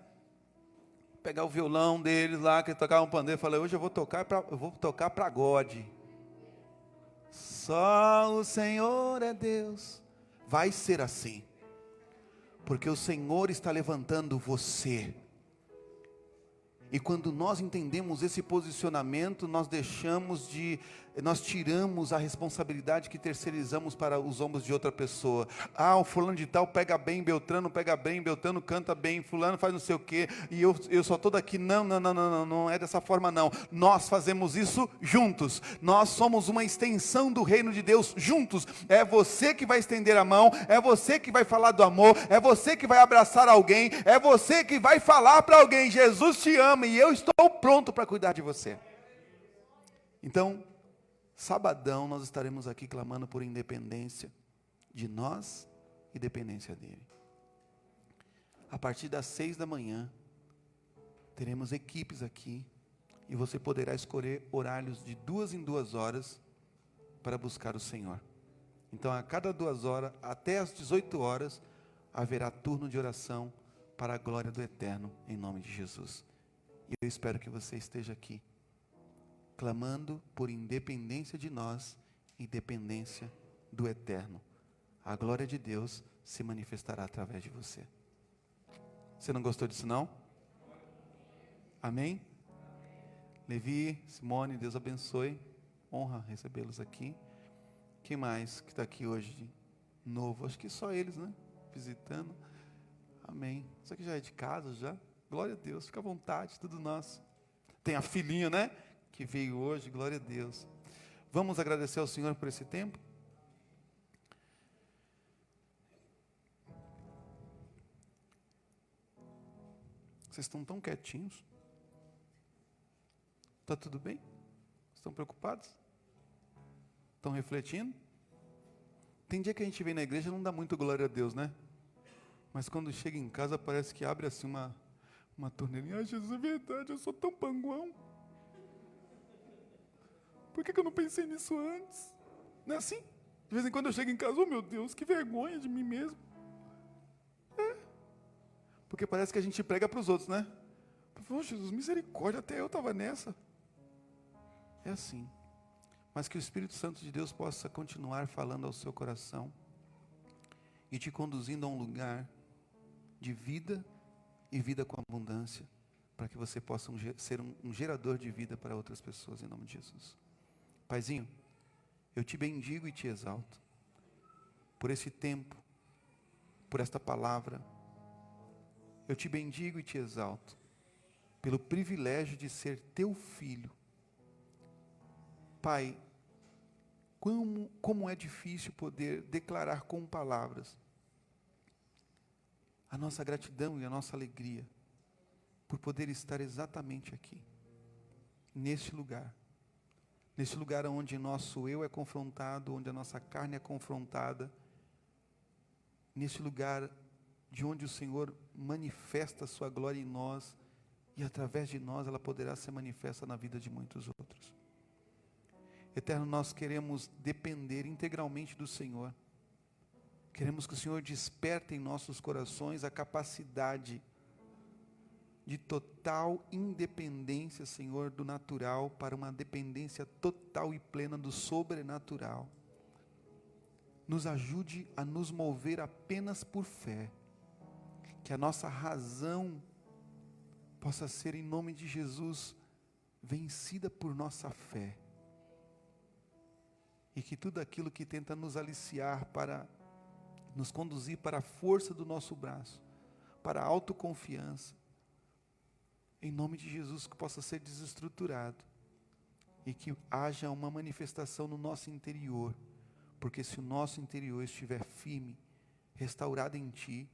S2: Pegar o violão deles lá, que tocavam pandeiro. Falei, hoje eu vou tocar para God. Só o Senhor é Deus. Vai ser assim. Porque o Senhor está levantando você. E quando nós entendemos esse posicionamento, nós tiramos a responsabilidade que terceirizamos para os ombros de outra pessoa. Ah, o fulano de tal pega bem, Beltrano canta bem, fulano faz não sei o quê, e eu só estou daqui. Não é dessa forma não. Nós fazemos isso juntos. Nós somos uma extensão do reino de Deus juntos. É você que vai estender a mão, é você que vai falar do amor, é você que vai abraçar alguém, é você que vai falar para alguém, Jesus te ama e eu estou pronto para cuidar de você. Então, sabadão nós estaremos aqui clamando por independência de nós e dependência dele. A partir das 6 da manhã, teremos equipes aqui e você poderá escolher horários de 2 em 2 horas para buscar o Senhor. Então, a cada 2 horas, até às 18 horas, haverá turno de oração para a glória do Eterno, em nome de Jesus. E eu espero que você esteja aqui, clamando por independência de nós e dependência do Eterno. A glória de Deus se manifestará através de você. Você não gostou disso não? Amém? Levi, Simone, Deus abençoe. Honra recebê-los aqui. Quem mais que está aqui hoje de novo? Acho que só eles, né? Visitando. Amém. Isso aqui já é de casa, já? Glória a Deus, fica à vontade, tudo nosso. Tem a filhinha, né? Que veio hoje, glória a Deus. Vamos agradecer ao Senhor por esse tempo? Vocês estão tão quietinhos? Está tudo bem? Estão preocupados? Estão refletindo? Tem dia que a gente vem na igreja e não dá muito glória a Deus, né? Mas quando chega em casa parece que abre assim uma torneirinha. Ai, Jesus, é verdade, eu sou tão panguão. Por que eu não pensei nisso antes? Não é assim? De vez em quando eu chego em casa, oh meu Deus, que vergonha de mim mesmo. Porque parece que a gente prega para os outros, né? Oh, Jesus, misericórdia, até eu estava nessa. É assim. Mas que o Espírito Santo de Deus possa continuar falando ao seu coração e te conduzindo a um lugar de vida e vida com abundância, para que você possa ser um gerador de vida para outras pessoas, em nome de Jesus. Paizinho, eu te bendigo e te exalto, por esse tempo, por esta palavra. Eu te bendigo e te exalto, pelo privilégio de ser teu filho. Pai, como é difícil poder declarar com palavras a nossa gratidão e a nossa alegria por poder estar exatamente aqui, neste lugar onde nosso eu é confrontado, onde a nossa carne é confrontada, neste lugar de onde o Senhor manifesta a sua glória em nós, e através de nós ela poderá ser manifesta na vida de muitos outros. Eterno, nós queremos depender integralmente do Senhor. Queremos que o Senhor desperte em nossos corações a capacidade de total independência, Senhor, do natural, para uma dependência total e plena do sobrenatural. Nos ajude a nos mover apenas por fé. Que a nossa razão possa ser, em nome de Jesus, vencida por nossa fé. E que tudo aquilo que tenta nos aliciar para nos conduzir para a força do nosso braço, para a autoconfiança, em nome de Jesus, que possa ser desestruturado e que haja uma manifestação no nosso interior, porque se o nosso interior estiver firme, restaurado em Ti,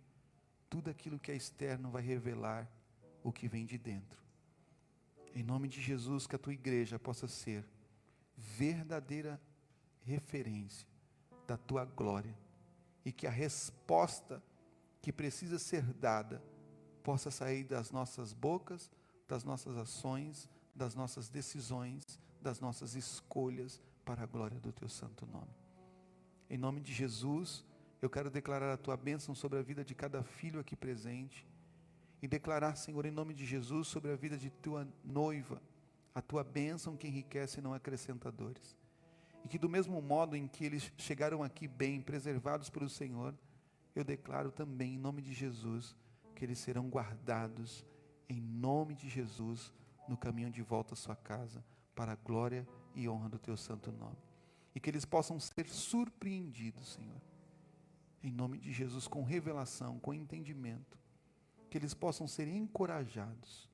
S2: tudo aquilo que é externo vai revelar o que vem de dentro. Em nome de Jesus, que a Tua igreja possa ser verdadeira referência da Tua glória, e que a resposta que precisa ser dada possa sair das nossas bocas, das nossas ações, das nossas decisões, das nossas escolhas, para a glória do Teu santo nome. Em nome de Jesus, eu quero declarar a Tua bênção sobre a vida de cada filho aqui presente, e declarar, Senhor, em nome de Jesus, sobre a vida de Tua noiva, a Tua bênção que enriquece e não acrescenta dores. E que do mesmo modo em que eles chegaram aqui bem, preservados pelo Senhor, eu declaro também, em nome de Jesus, que eles serão guardados, em nome de Jesus, no caminho de volta à sua casa, para a glória e honra do Teu santo nome. E que eles possam ser surpreendidos, Senhor, em nome de Jesus, com revelação, com entendimento. Que eles possam ser encorajados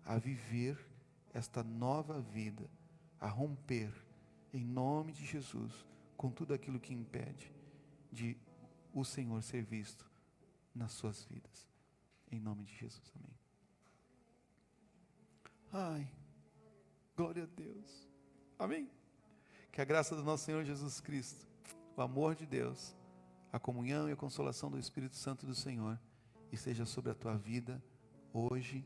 S2: a viver esta nova vida, a romper, em nome de Jesus, com tudo aquilo que impede de o Senhor ser visto nas suas vidas. Em nome de Jesus, amém. Ai, glória a Deus. Amém. Que a graça do nosso Senhor Jesus Cristo, o amor de Deus, a comunhão e a consolação do Espírito Santo do Senhor, esteja sobre a tua vida, hoje,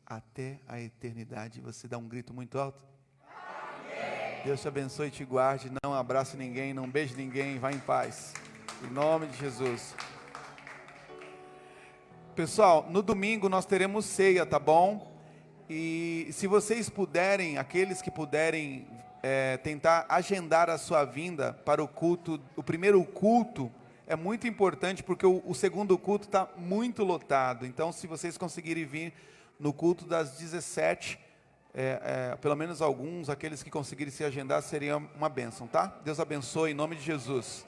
S2: até a eternidade. Você dá um grito muito alto? Deus te abençoe e te guarde. Não abrace ninguém, não beije ninguém. Vá em paz. Em nome de Jesus. Pessoal, no domingo nós teremos ceia, tá bom? E se vocês puderem, aqueles que puderem tentar agendar a sua vinda para o culto, o primeiro culto, é muito importante porque o segundo culto está muito lotado. Então, se vocês conseguirem vir no culto das 17, pelo menos alguns, aqueles que conseguirem se agendar, seria uma bênção, tá? Deus abençoe em nome de Jesus.